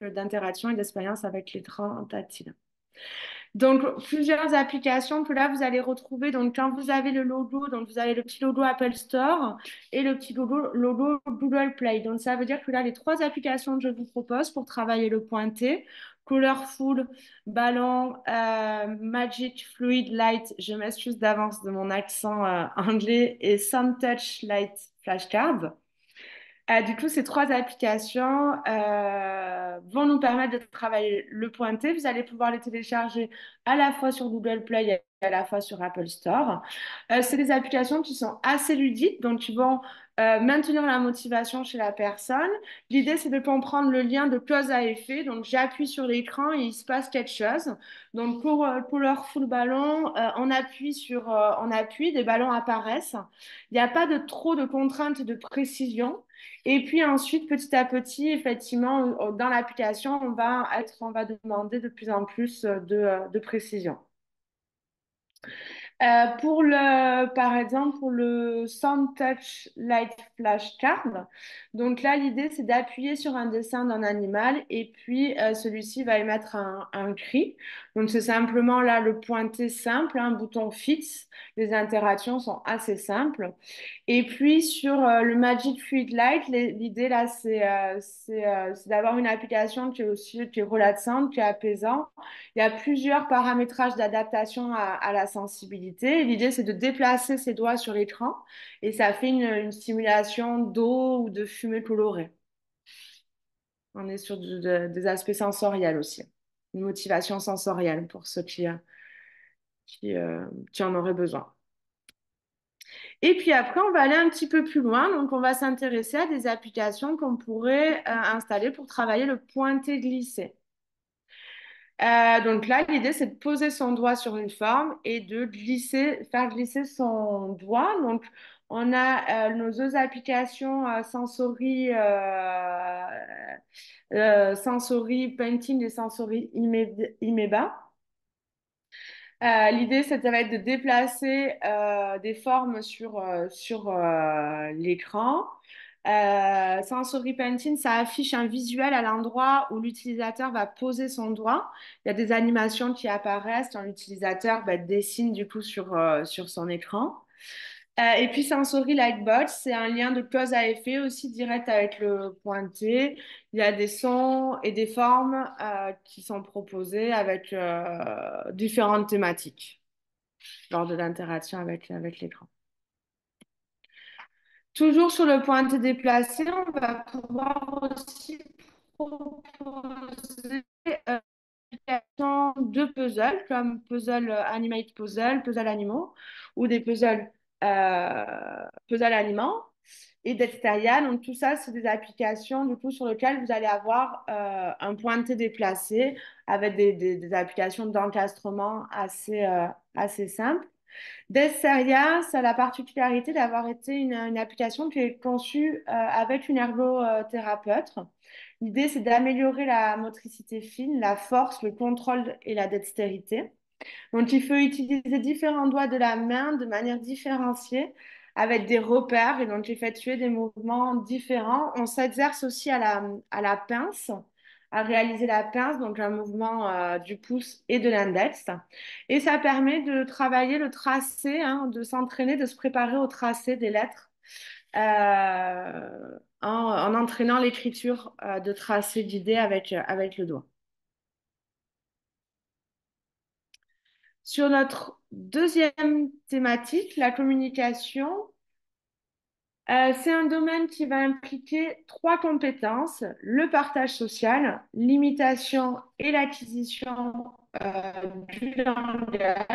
d'interaction et d'expérience avec l'écran tactile. Donc, plusieurs applications que là, vous allez retrouver. Donc, quand vous avez le logo, donc vous avez le petit logo Apple Store et le petit logo Google Play. Donc, ça veut dire que là, les trois applications que je vous propose pour travailler le pointé, Colorful, Ballon, Magic Fluid Light, je m'excuse d'avance de mon accent anglais, et Sound Touch Light Flashcard. Du coup, ces trois applications vont nous permettre de travailler le pointé. Vous allez pouvoir les télécharger à la fois sur Google Play et à la fois sur Apple Store. C'est des applications qui sont assez ludiques, donc qui vont maintenir la motivation chez la personne. L'idée, c'est de comprendre le lien de cause à effet. Donc, j'appuie sur l'écran et il se passe quelque chose. Donc, pour Colorful Ballon, on appuie, des ballons apparaissent. Il n'y a pas de trop de contraintes de précision. Et puis ensuite, petit à petit, effectivement, dans l'application, on va demander de plus en plus de précision. Par exemple, pour le Sound Touch Light Flashcard, donc là, l'idée, c'est d'appuyer sur un dessin d'un animal et puis celui-ci va émettre un cri. Donc, c'est simplement là le pointé simple, un bouton fixe. Les interactions sont assez simples. Et puis sur le Magic Fluid Light, l'idée là, c'est d'avoir une application qui est relaxante, qui est apaisante. Il y a plusieurs paramétrages d'adaptation à la sensibilité. L'idée, c'est de déplacer ses doigts sur l'écran et ça fait une stimulation d'eau ou de fumée colorée. On est sur des aspects sensoriels aussi. Une motivation sensorielle pour ceux qui en auraient besoin. Et puis après, on va aller un petit peu plus loin. Donc, on va s'intéresser à des applications qu'on pourrait installer pour travailler le pointé glissé. Donc là, l'idée, c'est de poser son doigt sur une forme et de faire glisser son doigt. Donc, on a nos deux applications Sensory Painting et Sensory Imeba. L'idée, ça va être de déplacer des formes sur l'écran. Sensory Painting, ça affiche un visuel à l'endroit où l'utilisateur va poser son doigt. Il y a des animations qui apparaissent quand l'utilisateur dessine du coup sur son écran. Et puis Sensory Lightbot, c'est un lien de cause à effet aussi direct avec le pointé. Il y a des sons et des formes qui sont proposés avec différentes thématiques lors de l'interaction avec l'écran. Toujours sur le pointé déplacé, on va pouvoir aussi proposer euh, de puzzles comme puzzle animate puzzle, puzzle animaux ou des puzzles aliments et Dexteria. Donc tout ça, c'est des applications du coup sur lesquelles vous allez avoir un pointé déplacé avec des applications d'encastrement assez simples. Dexteria, ça a la particularité d'avoir été une application qui est conçue avec une ergothérapeute. L'idée, c'est d'améliorer la motricité fine, la force, le contrôle et la dextérité. Donc, il faut utiliser différents doigts de la main de manière différenciée avec des repères et donc effectuer des mouvements différents. On s'exerce aussi à la pince, à réaliser la pince, donc un mouvement du pouce et de l'index. Et ça permet de travailler le tracé, hein, de s'entraîner, de se préparer au tracé des lettres en entraînant l'écriture de tracé guidé avec le doigt. Sur notre deuxième thématique, la communication, c'est un domaine qui va impliquer trois compétences, le partage social, l'imitation et l'acquisition du langage.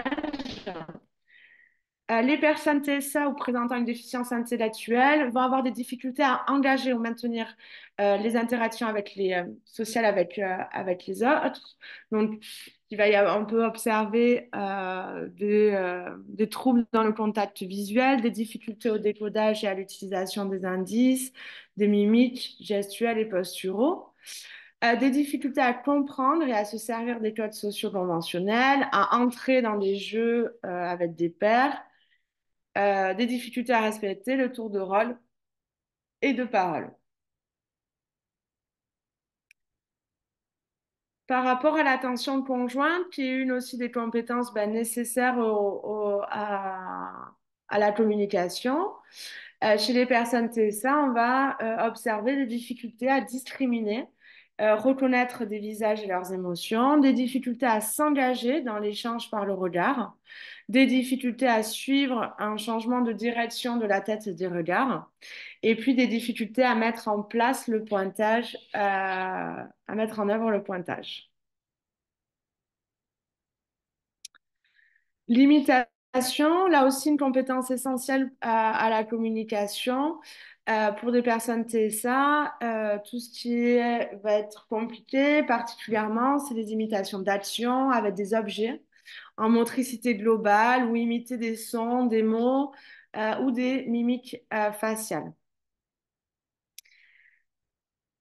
Les personnes TSA ou présentant une déficience intellectuelle vont avoir des difficultés à engager ou maintenir les interactions sociales avec les autres. Donc, on peut observer des troubles dans le contact visuel, des difficultés au décodage et à l'utilisation des indices, des mimiques gestuelles et posturaux. Des difficultés à comprendre et à se servir des codes sociaux conventionnels, à entrer dans des jeux avec des pairs, des difficultés à respecter le tour de rôle et de parole. Par rapport à l'attention conjointe, qui est une aussi des compétences nécessaires à la communication, chez les personnes TSA, on va observer des difficultés à discriminer, reconnaître des visages et leurs émotions, des difficultés à s'engager dans l'échange par le regard, des difficultés à suivre un changement de direction de la tête et des regards, et puis des difficultés à mettre en place le pointage, à mettre en œuvre le pointage. L'imitation, là aussi une compétence essentielle à la communication. Pour des personnes TSA, tout ce va être compliqué, particulièrement, c'est les imitations d'actions avec des objets en motricité globale ou imiter des sons, des mots ou des mimiques faciales.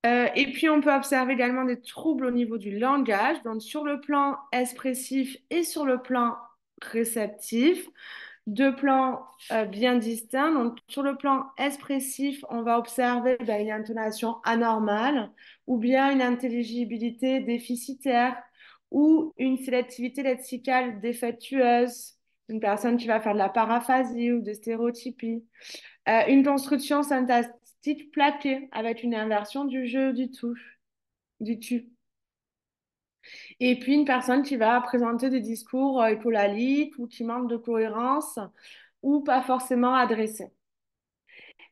Et puis, on peut observer également des troubles au niveau du langage, donc sur le plan expressif et sur le plan réceptif, deux plans bien distincts. Donc, sur le plan expressif, on va observer une intonation anormale ou bien une intelligibilité déficitaire ou une sélectivité lexicale défectueuse, une personne qui va faire de la paraphasie ou de stéréotypie. Une construction syntaxique plaquée avec une inversion du jeu du tout, du tu. Et puis une personne qui va présenter des discours écolaliques ou qui manquent de cohérence ou pas forcément adressés.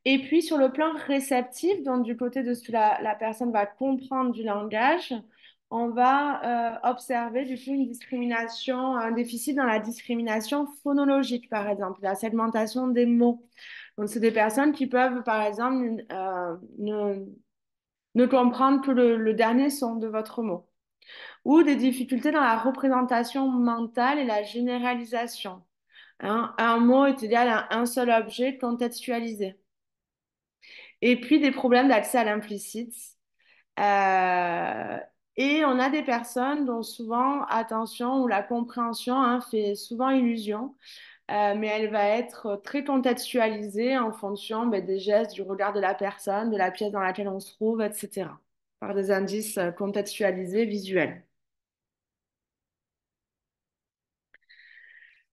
Et puis sur le plan réceptif, donc du côté de ce que la personne va comprendre du langage, on va observer du coup une discrimination, un déficit dans la discrimination phonologique, par exemple, la segmentation des mots. Donc, c'est des personnes qui peuvent, par exemple, ne comprendre que le dernier son de votre mot. Ou des difficultés dans la représentation mentale et la généralisation. Hein. Un mot est égal à un seul objet contextualisé. Et puis des problèmes d'accès à l'implicite. Euh, Et on a des personnes dont souvent, attention, où la compréhension fait souvent illusion, mais elle va être très contextualisée en fonction des gestes, du regard de la personne, de la pièce dans laquelle on se trouve, etc., par des indices contextualisés visuels.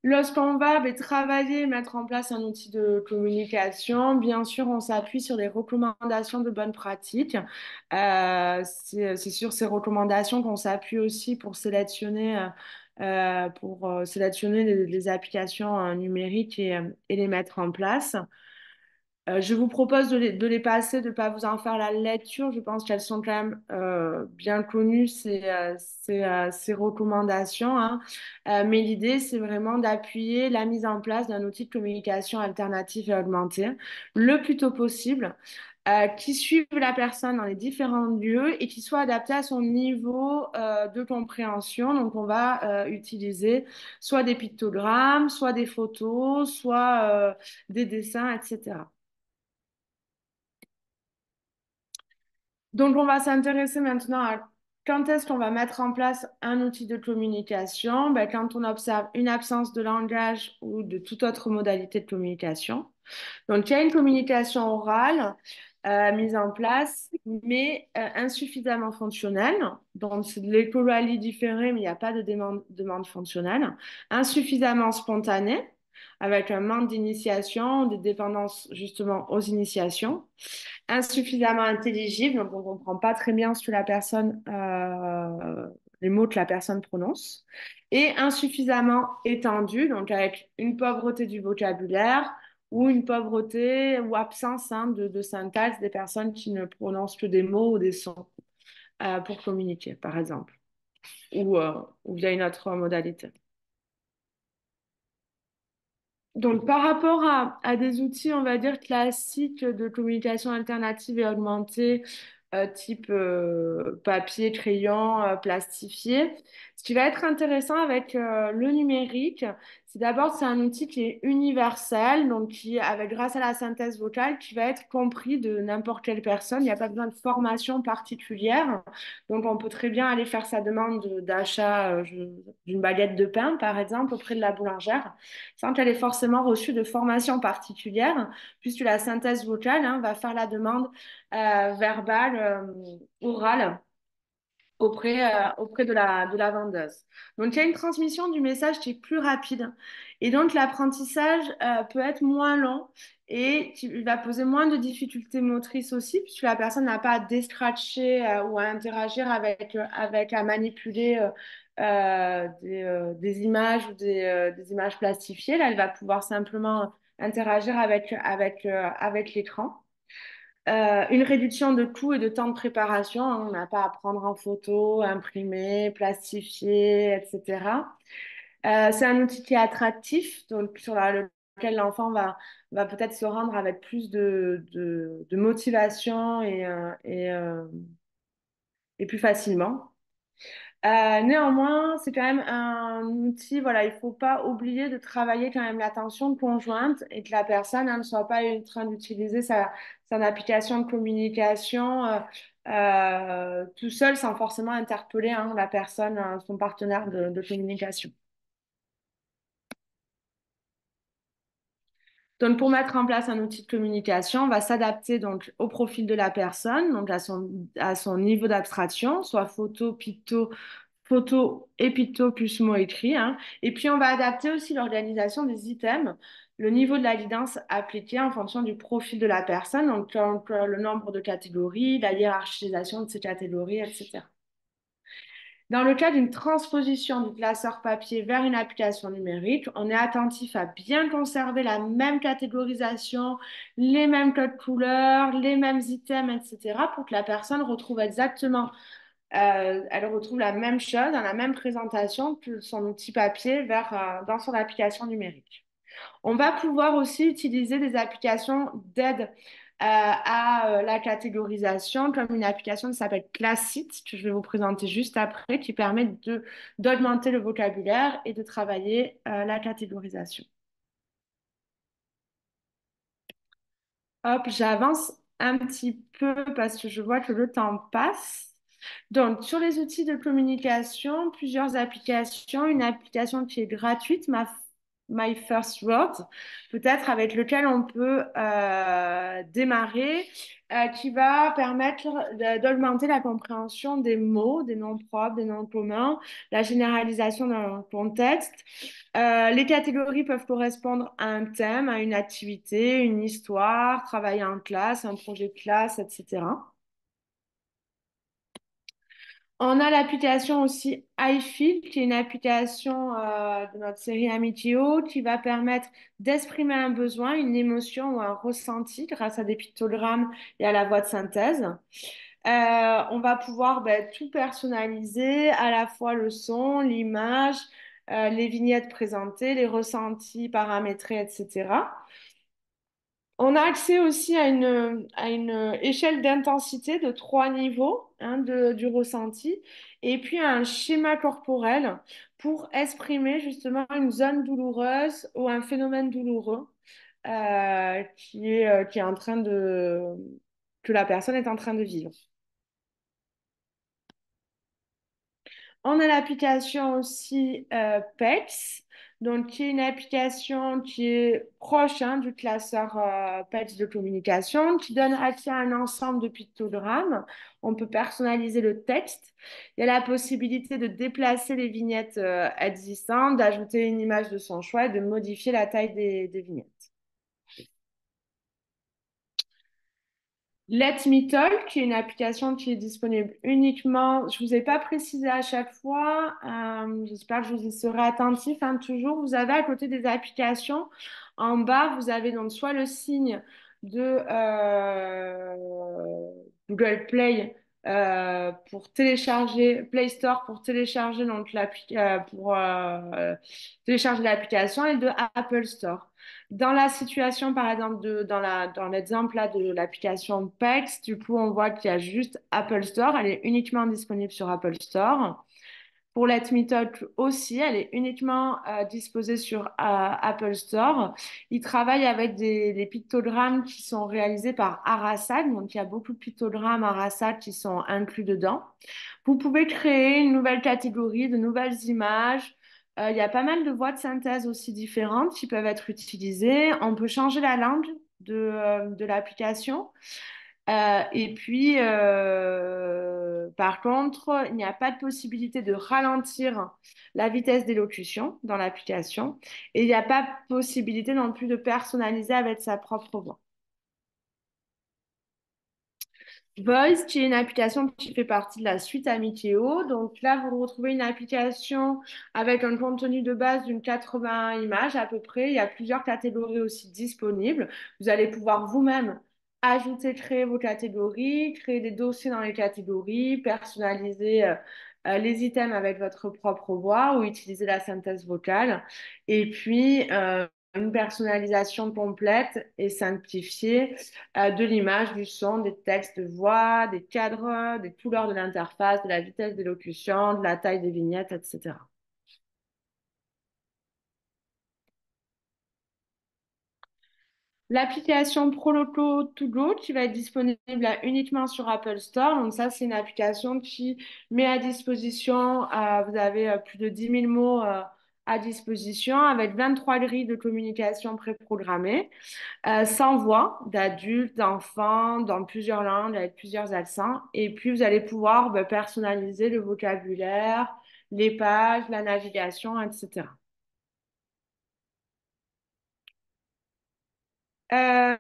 Lorsqu'on va travailler, mettre en place un outil de communication, bien sûr, on s'appuie sur des recommandations de bonnes pratiques. C'est sur ces recommandations qu'on s'appuie aussi pour sélectionner les applications numériques et les mettre en place. Je vous propose de les passer, de ne pas vous en faire la lecture. Je pense qu'elles sont quand même bien connues, ces recommandations, hein. Mais l'idée, c'est vraiment d'appuyer la mise en place d'un outil de communication alternatif et augmenté le plus tôt possible, qui suive la personne dans les différents lieux et qui soit adapté à son niveau de compréhension. Donc, on va utiliser soit des pictogrammes, soit des photos, soit des dessins, etc. Donc, on va s'intéresser maintenant à quand est-ce qu'on va mettre en place un outil de communication. Quand on observe une absence de langage ou de toute autre modalité de communication. Donc, il y a une communication orale mise en place, mais insuffisamment fonctionnelle. Donc, c'est de l'écholalie différée, mais il n'y a pas de demande fonctionnelle. Insuffisamment spontanée, avec un manque d'initiation, de dépendance justement aux initiations. Insuffisamment intelligible, donc on ne comprend pas très bien ce que les mots que la personne prononce. Et insuffisamment étendu, donc avec une pauvreté du vocabulaire ou une pauvreté ou absence de syntaxe des personnes qui ne prononcent que des mots ou des sons pour communiquer, par exemple, ou via une autre modalité. Donc, par rapport à des outils, on va dire, classiques de communication alternative et augmentée, type papier, crayon, plastifié, ce qui va être intéressant avec le numérique, c'est d'abord, c'est un outil qui est universel, donc grâce à la synthèse vocale, qui va être compris de n'importe quelle personne. Il n'y a pas besoin de formation particulière. Donc, on peut très bien aller faire sa demande d'achat d'une baguette de pain, par exemple, auprès de la boulangère sans qu'elle ait forcément reçu de formation particulière, puisque la synthèse vocale va faire la demande verbale, orale, auprès de la vendeuse. Donc, il y a une transmission du message qui est plus rapide. Et donc, l'apprentissage peut être moins long et il va poser moins de difficultés motrices aussi, puisque la personne n'a pas à descratcher ou à interagir à manipuler des images ou des images plastifiées. Là, elle va pouvoir simplement interagir avec l'écran. Une réduction de coûts et de temps de préparation, hein. On n'a pas à prendre en photo, imprimer, plastifier, etc. C'est un outil qui est attractif, donc lequel l'enfant va peut-être se rendre avec plus de motivation et plus facilement. Néanmoins, c'est quand même un outil, voilà, il faut pas oublier de travailler quand même l'attention conjointe et que la personne ne soit pas en train d'utiliser son application de communication tout seul sans forcément interpeller la personne, son partenaire de communication. Donc, pour mettre en place un outil de communication, on va s'adapter donc au profil de la personne, donc à son niveau d'abstraction, soit photo et picto plus mots écrits, hein. Et puis, on va adapter aussi l'organisation des items, le niveau de la guidance appliqué en fonction du profil de la personne, donc le nombre de catégories, la hiérarchisation de ces catégories, etc. Dans le cas d'une transposition du classeur papier vers une application numérique, on est attentif à bien conserver la même catégorisation, les mêmes codes couleurs, les mêmes items, etc., pour que la personne retrouve elle retrouve la même chose dans la même présentation que son outil papier dans son application numérique. On va pouvoir aussi utiliser des applications d'aide à la catégorisation, comme une application qui s'appelle Classit, que je vais vous présenter juste après, qui permet d'augmenter le vocabulaire et de travailler la catégorisation. Hop, j'avance un petit peu parce que je vois que le temps passe. Donc, sur les outils de communication, plusieurs applications. Une application qui est gratuite, My First Words, peut-être avec lequel on peut démarrer, qui va permettre d'augmenter la compréhension des mots, des noms propres, des noms communs, la généralisation d'un contexte. Les catégories peuvent correspondre à un thème, à une activité, une histoire, travailler en classe, un projet de classe, etc. On a l'application aussi iFeel, qui est une application de notre série Amicio, qui va permettre d'exprimer un besoin, une émotion ou un ressenti grâce à des pictogrammes et à la voix de synthèse. On va pouvoir tout personnaliser, à la fois le son, l'image, les vignettes présentées, les ressentis paramétrés, etc. On a accès aussi à une échelle d'intensité de 3 niveaux, hein, du ressenti, et puis à un schéma corporel pour exprimer justement une zone douloureuse ou un phénomène douloureux qui est en train que la personne est en train de vivre. On a l'application aussi PEX, donc qui est une application qui est proche hein, du classeur PEX de communication, qui donne accès à un ensemble de pictogrammes. On peut personnaliser le texte. Il y a la possibilité de déplacer les vignettes existantes, d'ajouter une image de son choix et de modifier la taille des vignettes. Let Me Talk, qui est une application qui est disponible uniquement, je ne vous ai pas précisé à chaque fois, j'espère que vous y serez attentif, hein, toujours. Vous avez à côté des applications, en bas, vous avez donc soit le signe de Google Play pour télécharger, Play Store pour télécharger donc pour télécharger l'application et de Apple Store. Dans la situation, par exemple, dans l'exemple là de l'application PEX, du coup, on voit qu'il y a juste Apple Store. Elle est uniquement disponible sur Apple Store. Pour Let Me Talk aussi, elle est uniquement disposée sur Apple Store. Ils travaillent avec des pictogrammes qui sont réalisés par Arasad. Donc, il y a beaucoup de pictogrammes Arasad qui sont inclus dedans. Vous pouvez créer une nouvelle catégorie, de nouvelles images. Il y a pas mal de voix de synthèse aussi différentes qui peuvent être utilisées. On peut changer la langue de l'application. Et puis, par contre, il n'y a pas de possibilité de ralentir la vitesse d'élocution dans l'application. Et il n'y a pas possibilité non plus de personnaliser avec sa propre voix. Voice, qui est une application qui fait partie de la suite Amitéo. Donc là, vous retrouvez une application avec un contenu de base d'une 80 images à peu près. Il y a plusieurs catégories aussi disponibles. Vous allez pouvoir vous-même ajouter, créer vos catégories, créer des dossiers dans les catégories, personnaliser les items avec votre propre voix ou utiliser la synthèse vocale. Et puis, une personnalisation complète et simplifiée de l'image, du son, des textes de voix, des cadres, des couleurs de l'interface, de la vitesse d'élocution, de la taille des vignettes, etc. L'application Proloco To Go qui va être disponible là, uniquement sur Apple Store. Donc ça, c'est une application qui met à disposition, vous avez plus de 10 000 mots à disposition avec 23 grilles de communication préprogrammées. Sans voix, d'adultes, d'enfants, dans plusieurs langues, avec plusieurs accents. Et puis, vous allez pouvoir personnaliser le vocabulaire, les pages, la navigation, etc. Euh,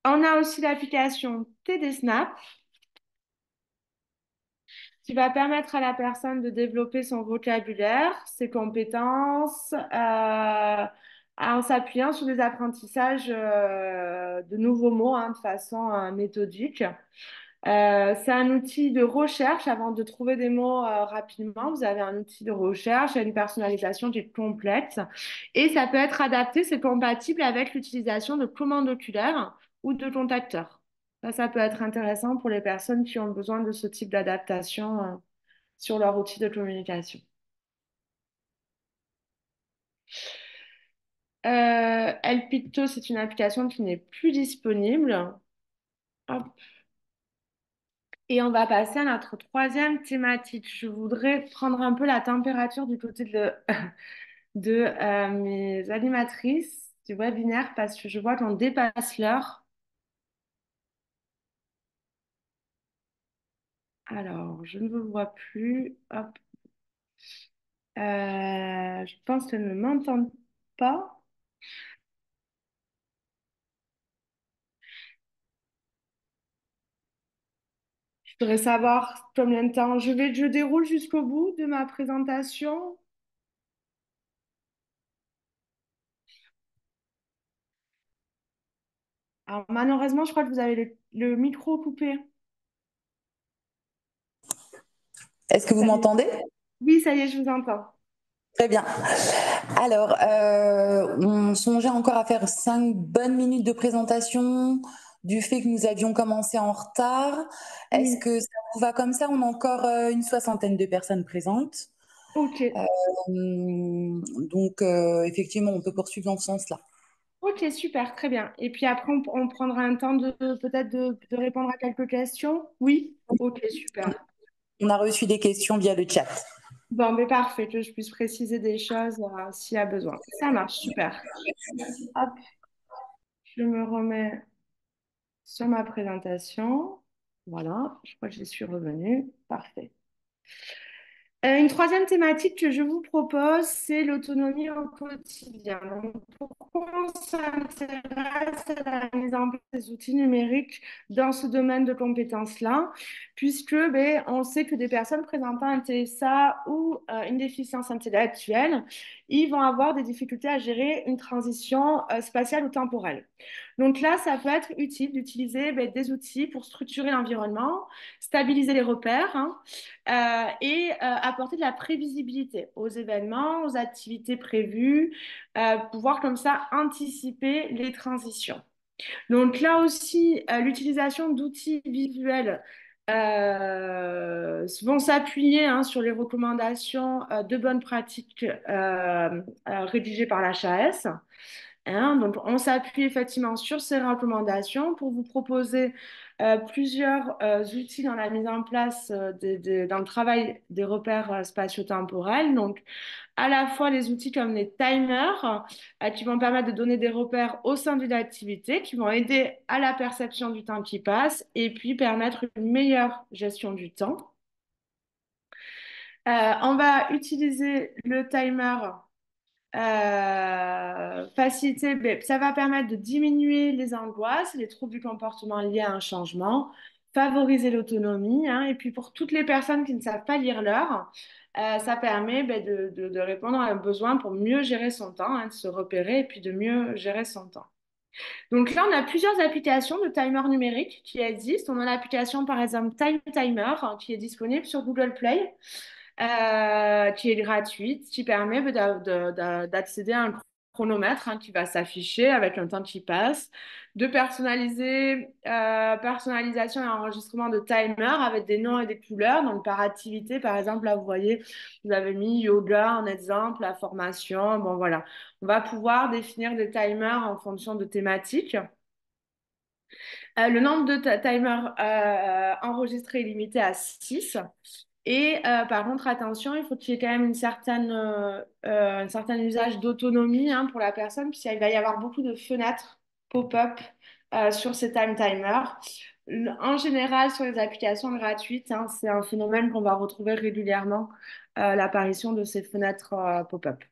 on a aussi l'application TD Snap qui va permettre à la personne de développer son vocabulaire, ses compétences, en s'appuyant sur des apprentissages de nouveaux mots hein, de façon méthodique. C'est un outil de recherche. Avant de trouver des mots rapidement, vous avez un outil de recherche, il y a une personnalisation qui est complète et ça peut être adapté, c'est compatible avec l'utilisation de commandes oculaires ou de contacteurs. Ça peut être intéressant pour les personnes qui ont besoin de ce type d'adaptation sur leur outil de communication. El Picto, c'est une application qui n'est plus disponible. Hop. Et on va passer à notre troisième thématique. Je voudrais prendre un peu la température du côté de mes animatrices du webinaire parce que je vois qu'on dépasse l'heure. Alors, je ne vous vois plus. Hop. Je pense qu'elles ne m'entendent pas. Je voudrais savoir combien de temps je déroule jusqu'au bout de ma présentation. Alors, malheureusement, je crois que vous avez le micro coupé. Est-ce que vous Ça y est. m'entendez? Oui, ça y est, je vous entends. Très bien. Alors, on songeait encore à faire 5 bonnes minutes de présentation du fait que nous avions commencé en retard. Est-ce Oui, que ça vous va comme ça? On a encore une soixantaine de personnes présentes. ok. Donc, effectivement, on peut poursuivre dans ce sens-là. Ok, super, très bien. Et puis après, on prendra un temps de peut-être de répondre à quelques questions. Oui? Ok, super. On a reçu des questions via le chat. Bon, mais parfait, que je puisse préciser des choses s'il y a besoin. Ça marche, super. Hop, je me remets sur ma présentation. Voilà, je crois que j'y suis revenue. Parfait. Une troisième thématique que je vous propose, c'est l'autonomie au quotidien. Donc, pourquoi on s'intéresse à la mise en place des outils numériques dans ce domaine de compétences-là? Puisque on sait que des personnes présentant un TSA ou une déficience intellectuelle, ils vont avoir des difficultés à gérer une transition spatiale ou temporelle. Donc là, ça peut être utile d'utiliser des outils pour structurer l'environnement, stabiliser les repères, hein, et apporter de la prévisibilité aux événements, aux activités prévues, pouvoir comme ça anticiper les transitions. Donc là aussi, l'utilisation d'outils visuels vont s'appuyer sur les recommandations de bonnes pratiques rédigées par l'HAS. Hein, donc, on s'appuie effectivement sur ces recommandations pour vous proposer plusieurs outils dans la mise en place dans le travail des repères spatio-temporels. Donc, à la fois les outils comme les timers qui vont permettre de donner des repères au sein d'une activité, qui vont aider à la perception du temps qui passe et puis permettre une meilleure gestion du temps. On va utiliser le timer faciliter, ça va permettre de diminuer les angoisses, les troubles du comportement liés à un changement, favoriser l'autonomie, hein, et puis pour toutes les personnes qui ne savent pas lire l'heure, ça permet de répondre à un besoin pour mieux gérer son temps, hein, de se repérer et puis de mieux gérer son temps. Donc là, on a plusieurs applications de timer numérique qui existent. On a l'application par exemple Time Timer hein, qui est disponible sur Google Play qui est gratuite, qui permet d'accéder à un chronomètre hein, qui va s'afficher avec un temps qui passe, de personnaliser, personnalisation et enregistrement de timer avec des noms et des couleurs. Donc, par activité, par exemple, là, vous voyez, vous avez mis yoga en exemple, la formation. Bon, voilà. On va pouvoir définir des timers en fonction de thématiques. Le nombre de timers enregistrés est limité à 6. Et par contre, attention, il faut qu'il y ait quand même un certain usage d'autonomie hein, pour la personne, puisqu'il va y avoir beaucoup de fenêtres pop-up sur ces time timers. En général, sur les applications gratuites, hein, c'est un phénomène qu'on va retrouver régulièrement, l'apparition de ces fenêtres pop-up.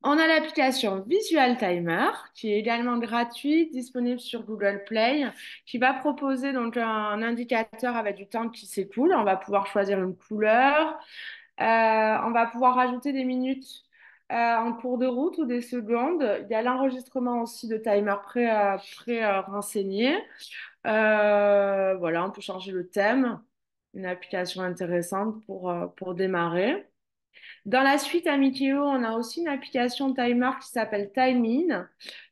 On a l'application Visual Timer, qui est également gratuite, disponible sur Google Play, qui va proposer donc un indicateur avec du temps qui s'écoule. On va pouvoir choisir une couleur. On va pouvoir rajouter des minutes en cours de route ou des secondes. Il y a l'enregistrement aussi de timer renseigné. Voilà, on peut changer le thème. Une application intéressante pour démarrer. Dans la suite Amikeo, on a aussi une application timer qui s'appelle Timein.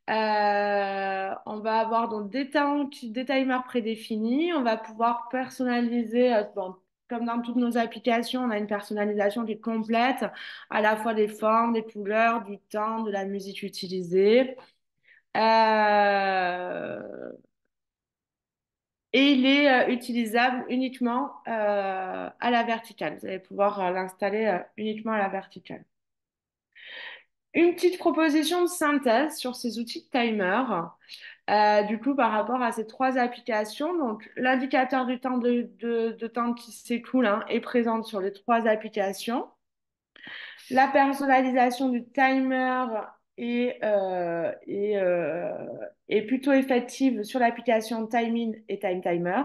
On va avoir donc des timers prédéfinis. On va pouvoir personnaliser, bon, comme dans toutes nos applications, on a une personnalisation qui est complète, à la fois des formes, des couleurs, du temps, de la musique utilisée. Euh, et il est utilisable uniquement à la verticale. Vous allez pouvoir l'installer uniquement à la verticale. Une petite proposition de synthèse sur ces outils de timer. Du coup, par rapport à ces trois applications, donc l'indicateur du temps de temps qui s'écoule hein, est présent sur les trois applications. La personnalisation du timer est plutôt effective sur l'application Timing et Time Timer.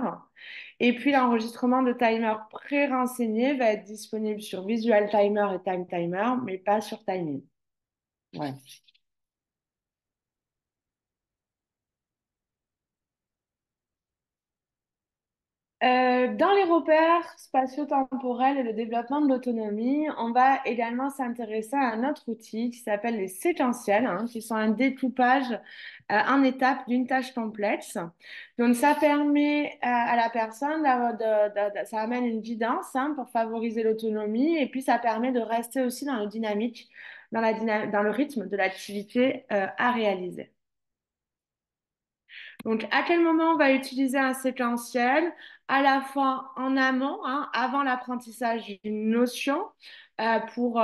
Et puis l'enregistrement de timer pré-renseigné va être disponible sur Visual Timer et Time Timer, mais pas sur Timing. Ouais. Dans les repères spatio-temporels et le développement de l'autonomie, on va également s'intéresser à un autre outil qui s'appelle les séquentiels, hein, qui sont un découpage en étapes d'une tâche complexe. Donc, ça permet à la personne ça amène une guidance hein, pour favoriser l'autonomie et puis ça permet de rester aussi dans le dynamique, dans le rythme de l'activité à réaliser. Donc, à quel moment on va utiliser un séquentiel? À la fois en amont, hein, avant l'apprentissage d'une notion, pour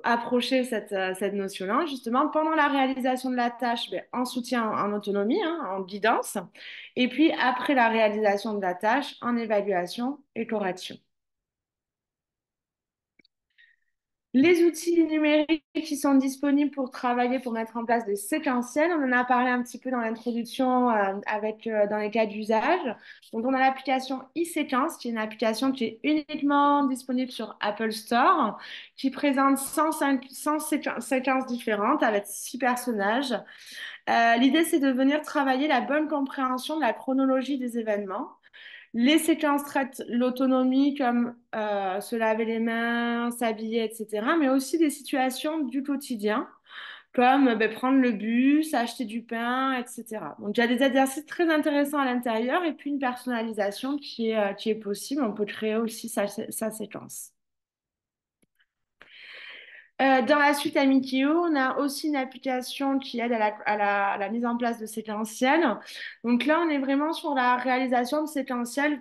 approcher cette notion-là, justement, pendant la réalisation de la tâche, ben, en soutien, en autonomie, hein, en guidance, et puis après la réalisation de la tâche, en évaluation et correction. Les outils numériques qui sont disponibles pour travailler, pour mettre en place des séquentiels, on en a parlé un petit peu dans l'introduction dans les cas d'usage. Donc, on a l'application iSequence, qui est une application qui est uniquement disponible sur Apple Store, qui présente 100 séquences différentes avec 6 personnages. L'idée, c'est de venir travailler la bonne compréhension de la chronologie des événements. Les séquences traitent l'autonomie comme se laver les mains, s'habiller, etc. Mais aussi des situations du quotidien, comme ben, prendre le bus, acheter du pain, etc. Donc, il y a des exercices très intéressants à l'intérieur et puis une personnalisation qui est possible. On peut créer aussi sa séquence. Dans la suite Amikio, on a aussi une application qui aide à la mise en place de séquentiels. Donc là, on est vraiment sur la réalisation de séquentiels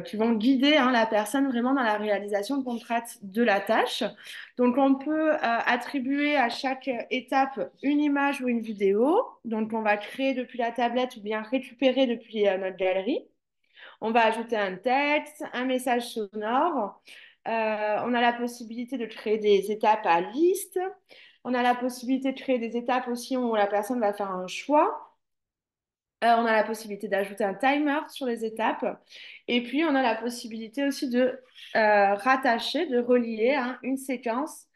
qui vont guider hein, la personne vraiment dans la réalisation concrète de la tâche. Donc, on peut attribuer à chaque étape une image ou une vidéo. Donc, on va créer depuis la tablette ou bien récupérer depuis notre galerie. On va ajouter un texte, un message sonore. On a la possibilité de créer des étapes à liste. On a la possibilité de créer des étapes aussi où la personne va faire un choix. On a la possibilité d'ajouter un timer sur les étapes. Et puis, on a la possibilité aussi de rattacher, de relier hein, une séquence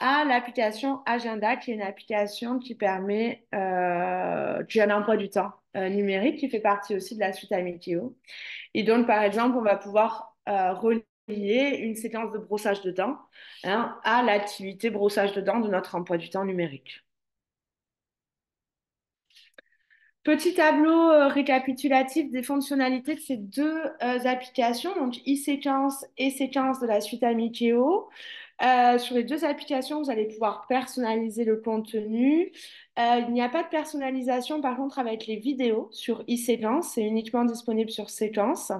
à l'application Agenda, qui est une application qui permet, qui a un emploi du temps numérique, qui fait partie aussi de la suite Amikio. Et donc, par exemple, on va pouvoir relier une séquence de brossage de dents hein, à l'activité brossage de dents de notre emploi du temps numérique. Petit tableau récapitulatif des fonctionnalités de ces deux applications, donc e-séquence et séquence de la suite Amikeo. Sur les deux applications, vous allez pouvoir personnaliser le contenu. Il n'y a pas de personnalisation, par contre, avec les vidéos sur e-séquence. C'est uniquement disponible sur séquence.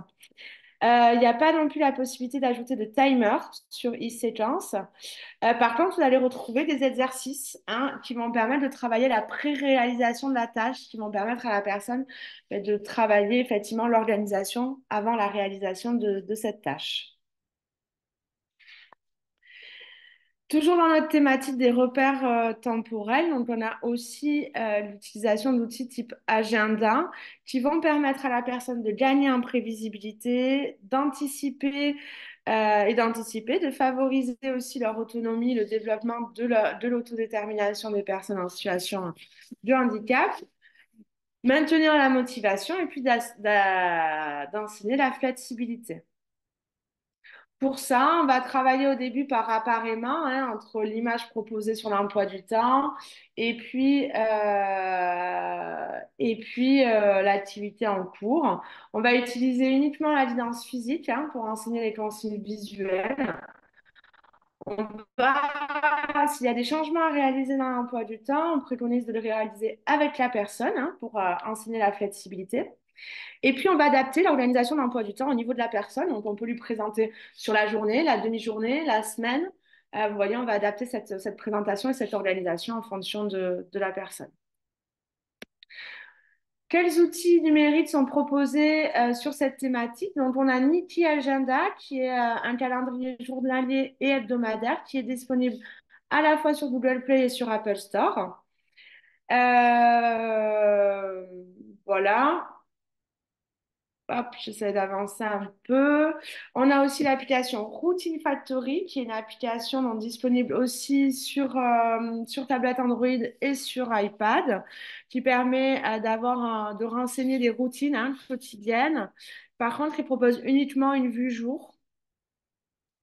Il n'y a pas non plus la possibilité d'ajouter de timer sur e-séquence. Par contre, vous allez retrouver des exercices hein, qui vont permettre de travailler la pré-réalisation de la tâche, qui vont permettre à la personne de travailler effectivement l'organisation avant la réalisation de cette tâche. Toujours dans notre thématique des repères temporels, donc on a aussi l'utilisation d'outils type agenda qui vont permettre à la personne de gagner en prévisibilité, d'anticiper, de favoriser aussi leur autonomie, le développement de l'autodétermination des personnes en situation de handicap, maintenir la motivation et puis d'enseigner la flexibilité. Pour ça, on va travailler au début par appareillement hein, entre l'image proposée sur l'emploi du temps et puis l'activité en cours. On va utiliser uniquement la guidance physique hein, pour enseigner les consignes visuelles. S'il y a des changements à réaliser dans l'emploi du temps, on préconise de le réaliser avec la personne hein, pour enseigner la flexibilité. Et puis, on va adapter l'organisation d'emploi du temps au niveau de la personne. Donc, on peut lui présenter sur la journée, la demi-journée, la semaine. Vous voyez, on va adapter cette présentation et cette organisation en fonction de la personne. Quels outils numériques sont proposés sur cette thématique? Donc, on a Niki Agenda, qui est un calendrier journalier et hebdomadaire, qui est disponible à la fois sur Google Play et sur Apple Store. Euh, voilà. Hop, j'essaie d'avancer un peu. On a aussi l'application Routine Factory, qui est une application donc, disponible aussi sur tablette Android et sur iPad, qui permet de renseigner des routines hein, quotidiennes. Par contre, il propose uniquement une vue jour.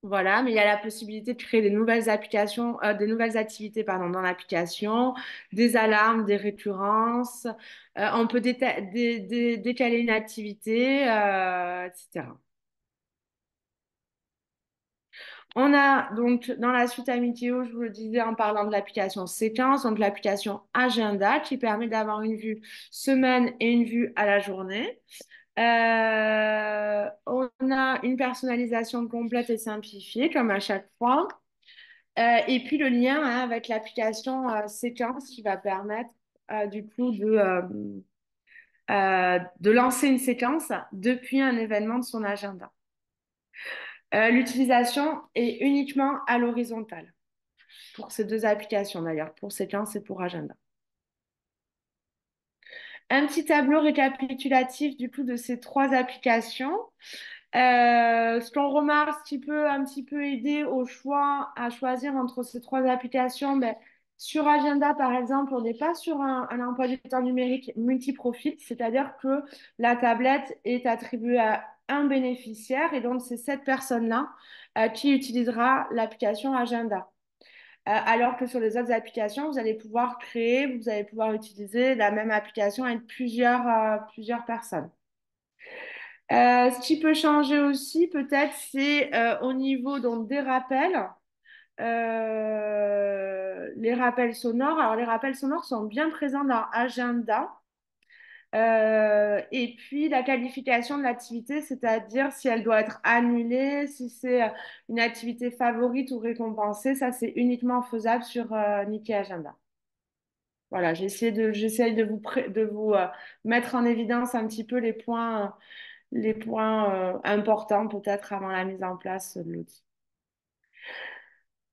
Voilà, mais il y a la possibilité de créer des nouvelles applications, des nouvelles activités, pardon, dans l'application, des alarmes, des récurrences. On peut décaler une activité, etc. On a donc dans la suite Amitéo, je vous le disais en parlant de l'application Séquence, donc l'application Agenda qui permet d'avoir une vue semaine et une vue à la journée. On a une personnalisation complète et simplifiée, comme à chaque fois. Et puis le lien hein, avec l'application Séquence qui va permettre du coup de lancer une séquence depuis un événement de son agenda. L'utilisation est uniquement à l'horizontale pour ces deux applications d'ailleurs, pour Séquence et pour Agenda. Un petit tableau récapitulatif du coup de ces trois applications. Ce qu'on remarque, ce qui peut un petit peu aider au choix, à choisir entre ces trois applications, ben, sur Agenda, par exemple, on n'est pas sur un emploi du temps numérique multiprofil, c'est-à-dire que la tablette est attribuée à un bénéficiaire et donc c'est cette personne-là qui utilisera l'application Agenda. Alors que sur les autres applications, vous allez pouvoir créer, vous allez pouvoir utiliser la même application avec plusieurs personnes. Ce qui peut changer aussi, peut-être, c'est au niveau donc, des rappels. Les rappels sonores. Alors, les rappels sonores sont bien présents dans Agenda. Et puis, la qualification de l'activité, c'est-à-dire si elle doit être annulée, si c'est une activité favorite ou récompensée, ça, c'est uniquement faisable sur Niki Agenda. Voilà, j'essaie de vous mettre en évidence un petit peu les points importants peut-être avant la mise en place de l'outil.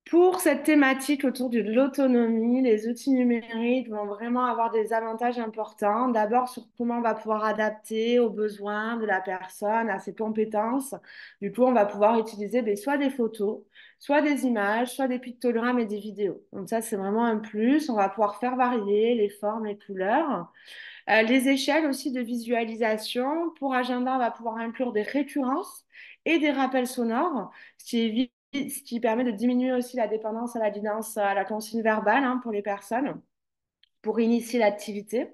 Pour cette thématique autour de l'autonomie, les outils numériques vont vraiment avoir des avantages importants. D'abord, sur comment on va pouvoir adapter aux besoins de la personne, à ses compétences. Du coup, on va pouvoir utiliser soit des photos, soit des images, soit des pictogrammes et des vidéos. Donc ça, c'est vraiment un plus. On va pouvoir faire varier les formes, les couleurs. Les échelles aussi de visualisation. Pour Agenda, on va pouvoir inclure des récurrences et des rappels sonores, ce qui permet de diminuer aussi la dépendance à la guidance, à la consigne verbale hein, pour les personnes, pour initier l'activité.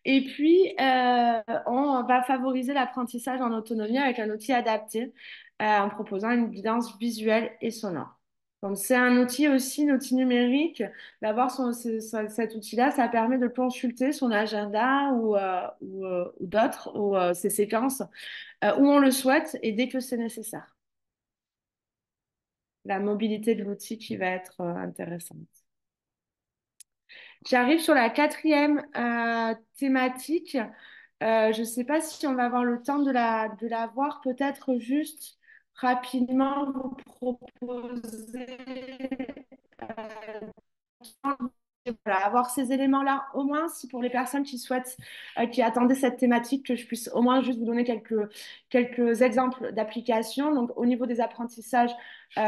Et puis, on va favoriser l'apprentissage en autonomie avec un outil adapté en proposant une guidance visuelle et sonore. Donc, c'est un outil aussi, un outil numérique. D'avoir cet outil-là, ça permet de consulter son agenda ou d'autres, ou ses séquences, où on le souhaite et dès que c'est nécessaire. La mobilité de l'outil qui va être intéressante. J'arrive sur la quatrième thématique. Je ne sais pas si on va avoir le temps de la voir. Peut-être juste rapidement vous proposer voilà, avoir ces éléments-là, au moins si pour les personnes qui souhaitent, qui attendaient cette thématique, que je puisse au moins juste vous donner quelques exemples d'applications. Donc, au niveau des apprentissages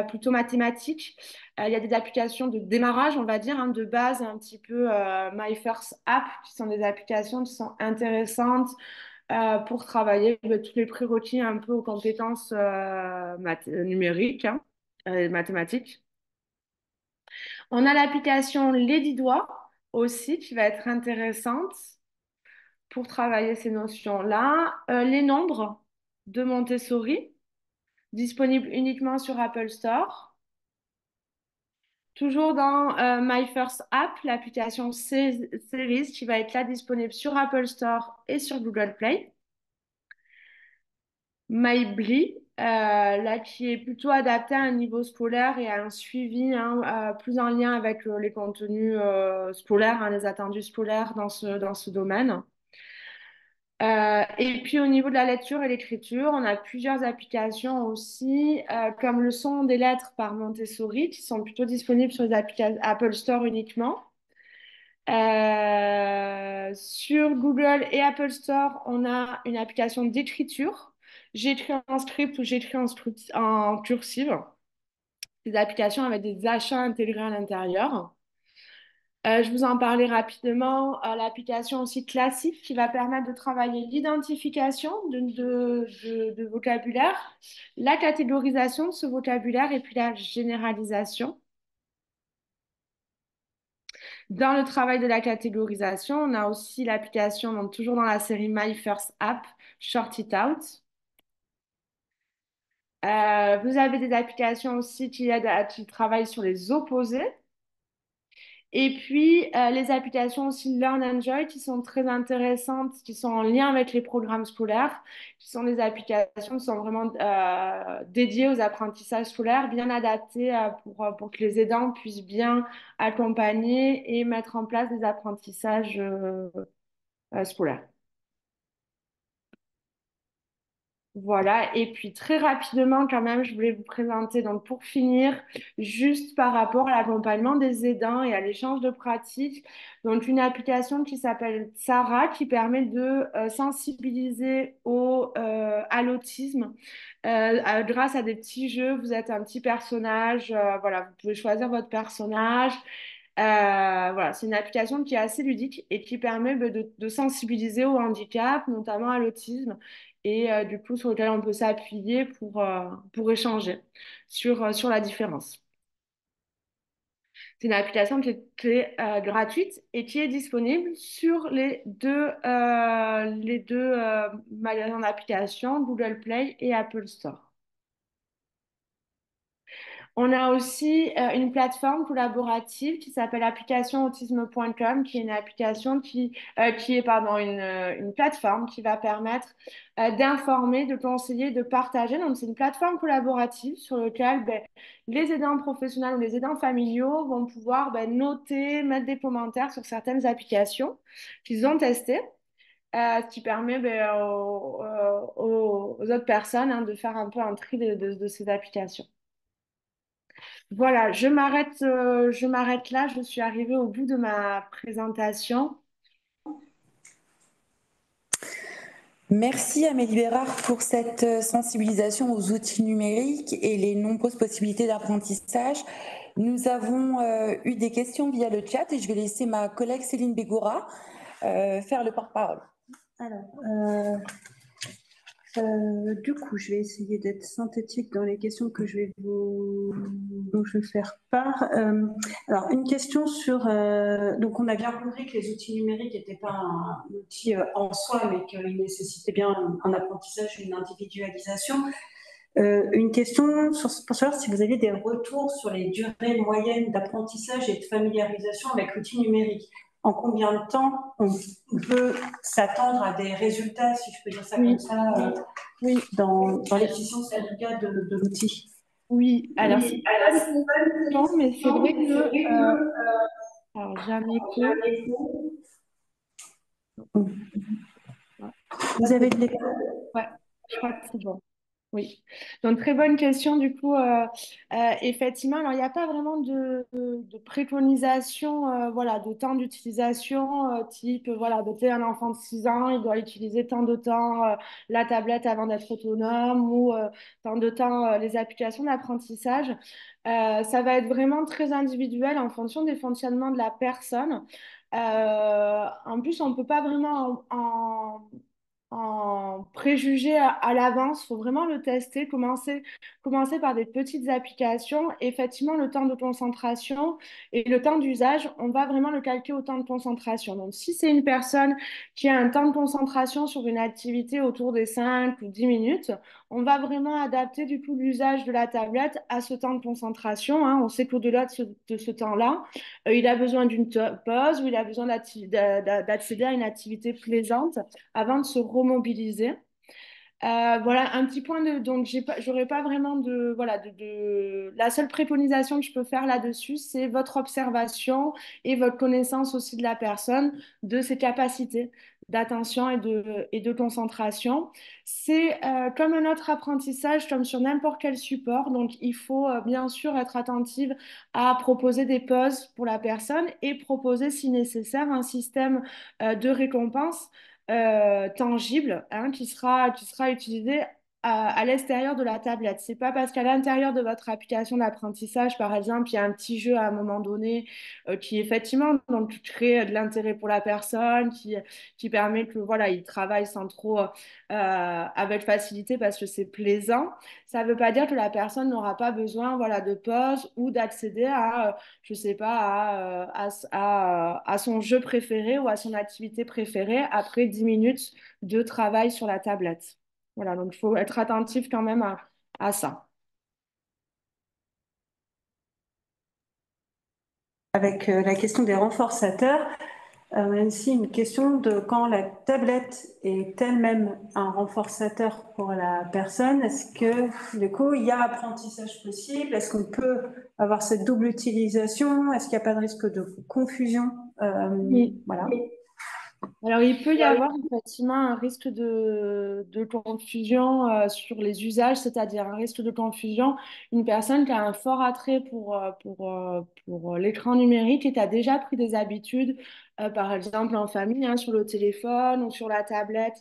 plutôt mathématiques, il y a des applications de démarrage, on va dire, hein, de base, un petit peu My First App, qui sont des applications qui sont intéressantes pour travailler tous les prérequis un peu aux compétences numériques, hein, mathématiques. On a l'application Ladydoigt aussi qui va être intéressante pour travailler ces notions-là. Les nombres de Montessori, disponibles uniquement sur Apple Store. Toujours dans My First App, l'application Series qui va être là disponible sur Apple Store et sur Google Play. MyBly, là qui est plutôt adapté à un niveau scolaire et à un suivi hein, plus en lien avec les contenus scolaires, hein, les attendus scolaires dans ce domaine. Et puis au niveau de la lecture et l'écriture, on a plusieurs applications aussi, comme le son des lettres par Montessori, qui sont plutôt disponibles sur les applications Apple Store uniquement. Sur Google et Apple Store, on a une application d'écriture. J'écris en script ou j'écris en cursive. Des applications avec des achats intégrés à l'intérieur. Je vous en parlais rapidement. L'application aussi classique qui va permettre de travailler l'identification de vocabulaire, la catégorisation de ce vocabulaire et puis la généralisation. Dans le travail de la catégorisation, on a aussi l'application, donc toujours dans la série My First App, Short It Out. Vous avez des applications aussi qui travaillent sur les opposés. Et puis, les applications aussi Learn and Joy qui sont très intéressantes, qui sont en lien avec les programmes scolaires, qui sont des applications qui sont vraiment dédiées aux apprentissages scolaires, bien adaptées pour que les aidants puissent bien accompagner et mettre en place des apprentissages scolaires. Voilà, et puis très rapidement quand même, je voulais vous présenter, donc pour finir, juste par rapport à l'accompagnement des aidants et à l'échange de pratiques, donc une application qui s'appelle Sarah qui permet de sensibiliser à l'autisme grâce à des petits jeux. Vous êtes un petit personnage, voilà, vous pouvez choisir votre personnage. Voilà, c'est une application qui est assez ludique et qui permet de sensibiliser au handicap, notamment à l'autisme et du coup sur lequel on peut s'appuyer pour échanger sur la différence. C'est une application qui est gratuite et qui est disponible sur les deux magasins d'applications, Google Play et Apple Store. On a aussi une plateforme collaborative qui s'appelle applicationautisme.com, qui est une application qui est pardon, une plateforme qui va permettre d'informer, de conseiller, de partager. Donc, c'est une plateforme collaborative sur laquelle les aidants professionnels ou les aidants familiaux vont pouvoir noter, mettre des commentaires sur certaines applications qu'ils ont testées. Ce qui permet aux autres personnes hein, de faire un peu un tri de ces applications. Voilà, je m'arrête là. Je suis arrivée au bout de ma présentation. Merci Amélie Bérard pour cette sensibilisation aux outils numériques et les nombreuses possibilités d'apprentissage. Nous avons eu des questions via le chat et je vais laisser ma collègue Céline Bégora faire le porte-parole. Alors, du coup, je vais essayer d'être synthétique dans les questions dont je vais faire part. Alors, une question sur. Donc, on a bien compris que les outils numériques n'étaient pas un outil en soi, mais qu'ils nécessitaient bien un apprentissage, une individualisation. Une question pour savoir si vous avez des retours sur les durées moyennes d'apprentissage et de familiarisation avec l'outil numérique. En combien de temps on peut s'attendre à des résultats, si je peux dire ça comme ça, dans l'efficience en tout cas de l'outil? Oui, alors c'est pas une question, mais c'est vrai que alors j'ai un écho. Vous avez de l'écho? Ouais, je crois que c'est bon. Oui, donc très bonne question du coup. Effectivement, alors il n'y a pas vraiment de préconisation voilà, de temps d'utilisation type, voilà, de un enfant de 6 ans, il doit utiliser tant de temps la tablette avant d'être autonome ou tant de temps les applications d'apprentissage. Ça va être vraiment très individuel en fonction des fonctionnements de la personne. En plus, on ne peut pas vraiment en préjuger à l'avance. Il faut vraiment le tester, commencer par des petites applications. Effectivement, le temps de concentration et le temps d'usage, on va vraiment le calquer au temps de concentration. Donc, si c'est une personne qui a un temps de concentration sur une activité autour des 5 ou 10 minutes, on va vraiment adapter du coup l'usage de la tablette à ce temps de concentration, hein. On sait qu'au-delà de ce temps-là, il a besoin d'une pause ou il a besoin d'accéder à une activité plaisante avant de se remobiliser. Voilà, un petit point donc j'aurais pas vraiment la seule préconisation que je peux faire là-dessus, c'est votre observation et votre connaissance aussi de la personne, de ses capacités d'attention et de concentration. C'est comme un autre apprentissage, comme sur n'importe quel support. Donc, il faut bien sûr être attentive à proposer des pauses pour la personne et proposer, si nécessaire, un système de récompense tangible, hein, qui sera utilisé à l'extérieur de la tablette. C'est pas parce qu'à l'intérieur de votre application d'apprentissage, par exemple, il y a un petit jeu à un moment donné qui effectivement donc, crée de l'intérêt pour la personne, qui permet que voilà, il travaille sans trop avec facilité parce que c'est plaisant. Ça ne veut pas dire que la personne n'aura pas besoin voilà, de pause ou d'accéder à je sais pas, à son jeu préféré ou à son activité préférée après 10 minutes de travail sur la tablette. Voilà, donc il faut être attentif quand même à ça. Avec la question des renforçateurs, aussi une question de quand la tablette est elle-même un renforçateur pour la personne, est-ce que du coup il y a apprentissage possible? Est-ce qu'on peut avoir cette double utilisation? Est-ce qu'il n'y a pas de risque de confusion? Oui. Voilà. Alors, il peut y avoir effectivement un risque de confusion sur les usages, c'est-à-dire un risque de confusion. Une personne qui a un fort attrait pour l'écran numérique et qui a déjà pris des habitudes, par exemple en famille, hein, sur le téléphone ou sur la tablette,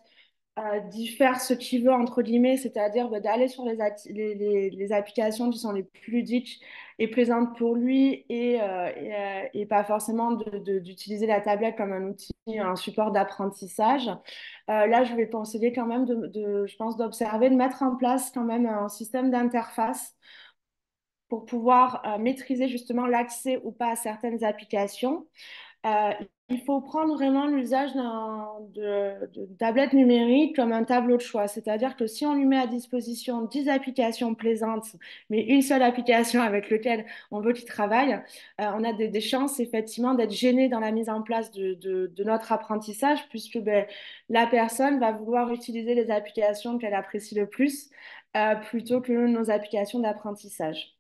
d'y faire ce qu'il veut, entre guillemets, c'est-à-dire bah, d'aller sur les applications qui sont les plus ludiques et plaisantes pour lui et pas forcément d'utiliser la tablette comme un outil, un support d'apprentissage. Là, je vais conseiller quand même je pense, d'observer, de mettre en place quand même un système d'interface pour pouvoir maîtriser justement l'accès ou pas à certaines applications. Euh, il faut prendre vraiment l'usage d'une tablette numérique comme un tableau de choix. C'est-à-dire que si on lui met à disposition 10 applications plaisantes, mais une seule application avec laquelle on veut qu'il travaille, on a des chances effectivement d'être gêné dans la mise en place de notre apprentissage, puisque ben, la personne va vouloir utiliser les applications qu'elle apprécie le plus plutôt que nos applications d'apprentissage.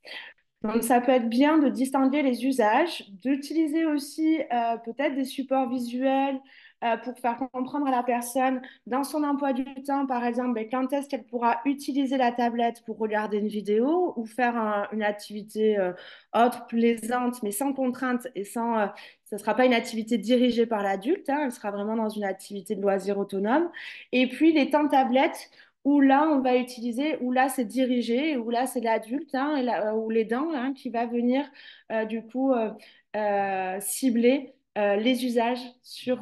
Donc, ça peut être bien de distinguer les usages, d'utiliser aussi peut-être des supports visuels pour faire comprendre à la personne dans son emploi du temps, par exemple, ben, quand est-ce qu'elle pourra utiliser la tablette pour regarder une vidéo ou faire une activité autre, plaisante, mais sans contrainte et sans... ce ne sera pas une activité dirigée par l'adulte, hein, elle sera vraiment dans une activité de loisir autonome. Et puis, les temps tablette où là, on va utiliser, où là, c'est dirigé, où là, c'est l'adulte, hein, ou l'aidant hein, qui va venir, du coup, cibler les usages sur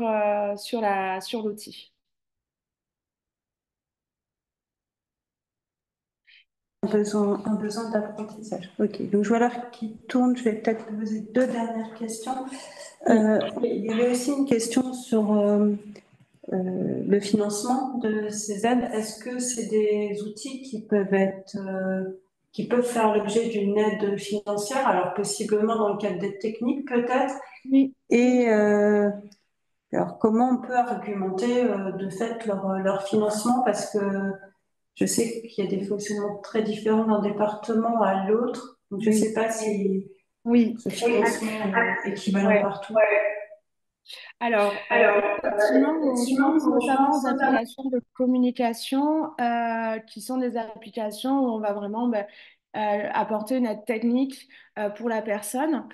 l'outil. Un besoin d'apprentissage. Ok, donc je vois l'heure qui tourne, je vais peut-être vous poser deux dernières questions. Il y avait aussi une question sur le financement de ces aides. Est-ce que c'est des outils qui peuvent faire l'objet d'une aide financière, alors possiblement dans le cadre d'aides techniques peut-être? Oui. Et alors comment on peut argumenter de fait leur financement, parce que je sais qu'il y a des fonctionnements très différents d'un département à l'autre, donc je ne Oui. sais pas si Oui. ce financement est équivalent Ouais. partout. Alors, effectivement, on pense notamment aux applications de communication qui sont des applications où on va vraiment ben, apporter une aide technique pour la personne,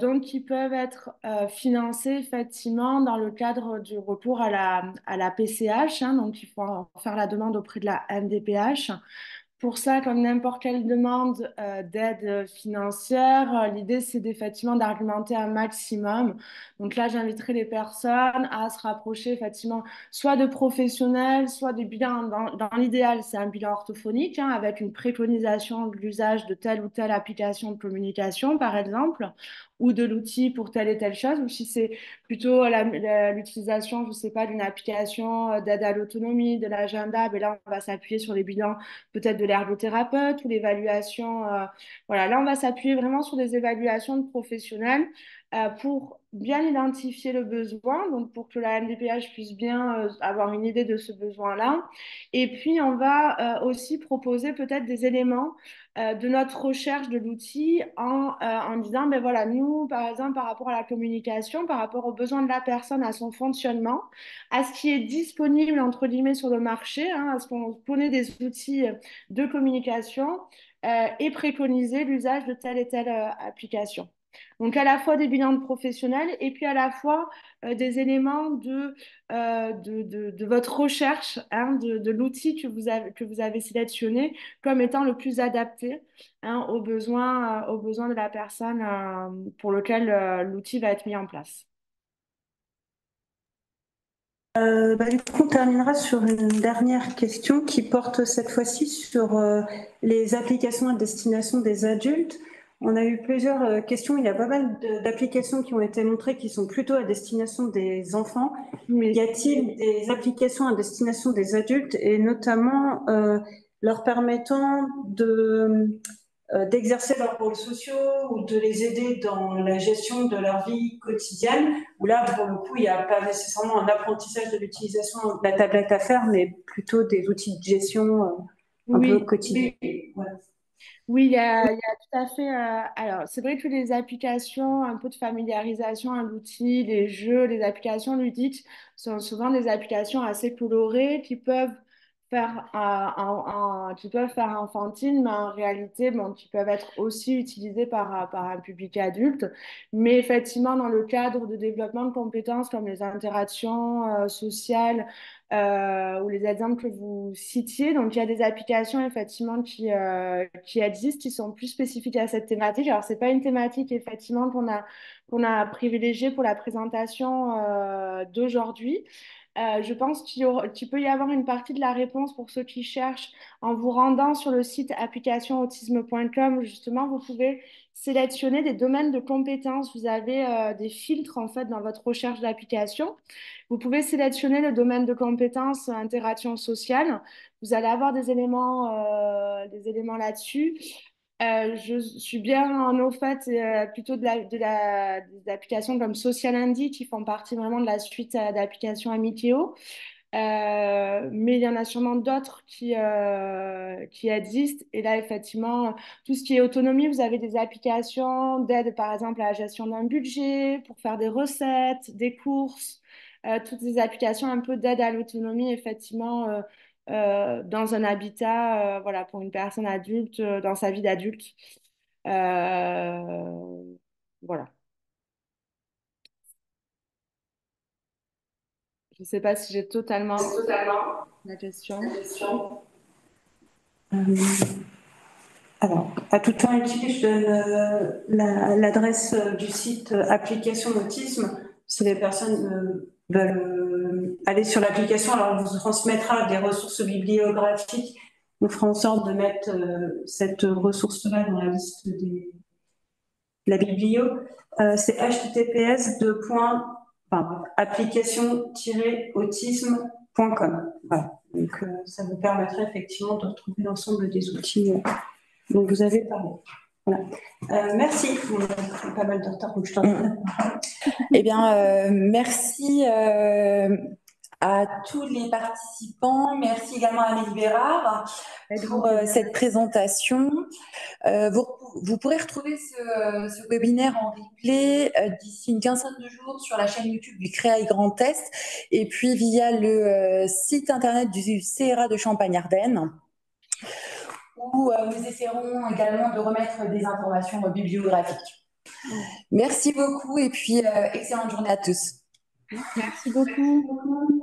donc qui peuvent être financées effectivement dans le cadre du recours à la PCH, hein, donc il faut faire la demande auprès de la MDPH. Pour ça, comme n'importe quelle demande d'aide financière, l'idée c'est effectivement d'argumenter un maximum. Donc là, j'inviterai les personnes à se rapprocher effectivement soit de professionnels, soit de bilans. Dans l'idéal, c'est un bilan orthophonique hein, avec une préconisation de l'usage de telle ou telle application de communication, par exemple, ou de l'outil pour telle et telle chose, ou si c'est plutôt l'utilisation, je ne sais pas, d'une application d'aide à l'autonomie, de l'agenda, mais là, on va s'appuyer sur les bilans peut-être de l'ergothérapeute ou l'évaluation. Voilà, là, on va s'appuyer vraiment sur des évaluations de professionnels pour bien identifier le besoin, donc pour que la MDPH puisse bien avoir une idée de ce besoin-là. Et puis, on va aussi proposer peut-être des éléments de notre recherche de l'outil en disant, ben voilà, nous, par exemple, par rapport à la communication, par rapport aux besoins de la personne, à son fonctionnement, à ce qui est disponible, entre guillemets, sur le marché, hein, à ce qu'on connaît des outils de communication et préconiser l'usage de telle et telle application. Donc à la fois des bilans de professionnels et puis à la fois des éléments de votre recherche, hein, de l'outil que vous avez sélectionné comme étant le plus adapté hein, aux besoins de la personne pour lequel l'outil va être mis en place. Du coup, on terminera sur une dernière question qui porte cette fois-ci sur les applications à destination des adultes. On a eu plusieurs questions. Il y a pas mal d'applications qui ont été montrées qui sont plutôt à destination des enfants. Mais Y a-t-il des applications à destination des adultes et notamment leur permettant d'exercer leurs rôles sociaux ou de les aider dans la gestion de leur vie quotidienne, où là, pour le coup, il n'y a pas nécessairement un apprentissage de l'utilisation de la tablette à faire, mais plutôt des outils de gestion un peu oui, quotidiens. Voilà. oui, il y a tout à fait. Alors, c'est vrai que les applications, un peu de familiarisation à l'outil, les jeux, les applications ludiques sont souvent des applications assez colorées qui peuvent faire enfantine, mais en réalité, bon, qui peuvent être aussi utilisées par un public adulte. Mais effectivement, dans le cadre de développement de compétences comme les interactions sociales, ou les exemples que vous citiez. Donc, il y a des applications effectivement qui existent, qui sont plus spécifiques à cette thématique. Alors, c'est pas une thématique effectivement qu'on a privilégiée pour la présentation d'aujourd'hui. Je pense qu'il peut y avoir une partie de la réponse pour ceux qui cherchent en vous rendant sur le site applicationautisme.com. Justement, vous pouvez sélectionner des domaines de compétences. Vous avez des filtres en fait dans votre recherche d'application. Vous pouvez sélectionner le domaine de compétences interaction sociale. Vous allez avoir des éléments là-dessus. Je suis bien en au fait plutôt des applications comme Social Indy qui font partie vraiment de la suite d'applications Amitéo. Mais il y en a sûrement d'autres qui existent. Et là, effectivement, tout ce qui est autonomie, vous avez des applications d'aide, par exemple, à la gestion d'un budget, pour faire des recettes, des courses, toutes ces applications un peu d'aide à l'autonomie, effectivement, dans un habitat, voilà, pour une personne adulte, dans sa vie d'adulte. Euh, voilà. Je ne sais pas si j'ai totalement la question. Euh, Alors, à tout temps utile, je donne l'adresse du site Application Autisme. Si les personnes veulent aller sur l'application, alors on vous transmettra des ressources bibliographiques. On fera en sorte de mettre cette ressource-là dans la liste de la biblio. C'est https://application-autisme.com. Voilà. Donc, ça vous permettra effectivement de retrouver l'ensemble des outils dont vous avez parlé. Voilà. Merci. On a pas mal de retard, donc je t'en prie. Eh bien, merci à tous les participants. Merci également à Amélie Bérard pour cette présentation. Vous pourrez retrouver ce webinaire en replay d'ici une quinzaine de jours sur la chaîne YouTube du Créail Grand Est et puis via le site internet du CRA de Champagne-Ardenne, où nous essaierons également de remettre des informations bibliographiques. Merci beaucoup et puis excellente journée à tous. Merci beaucoup.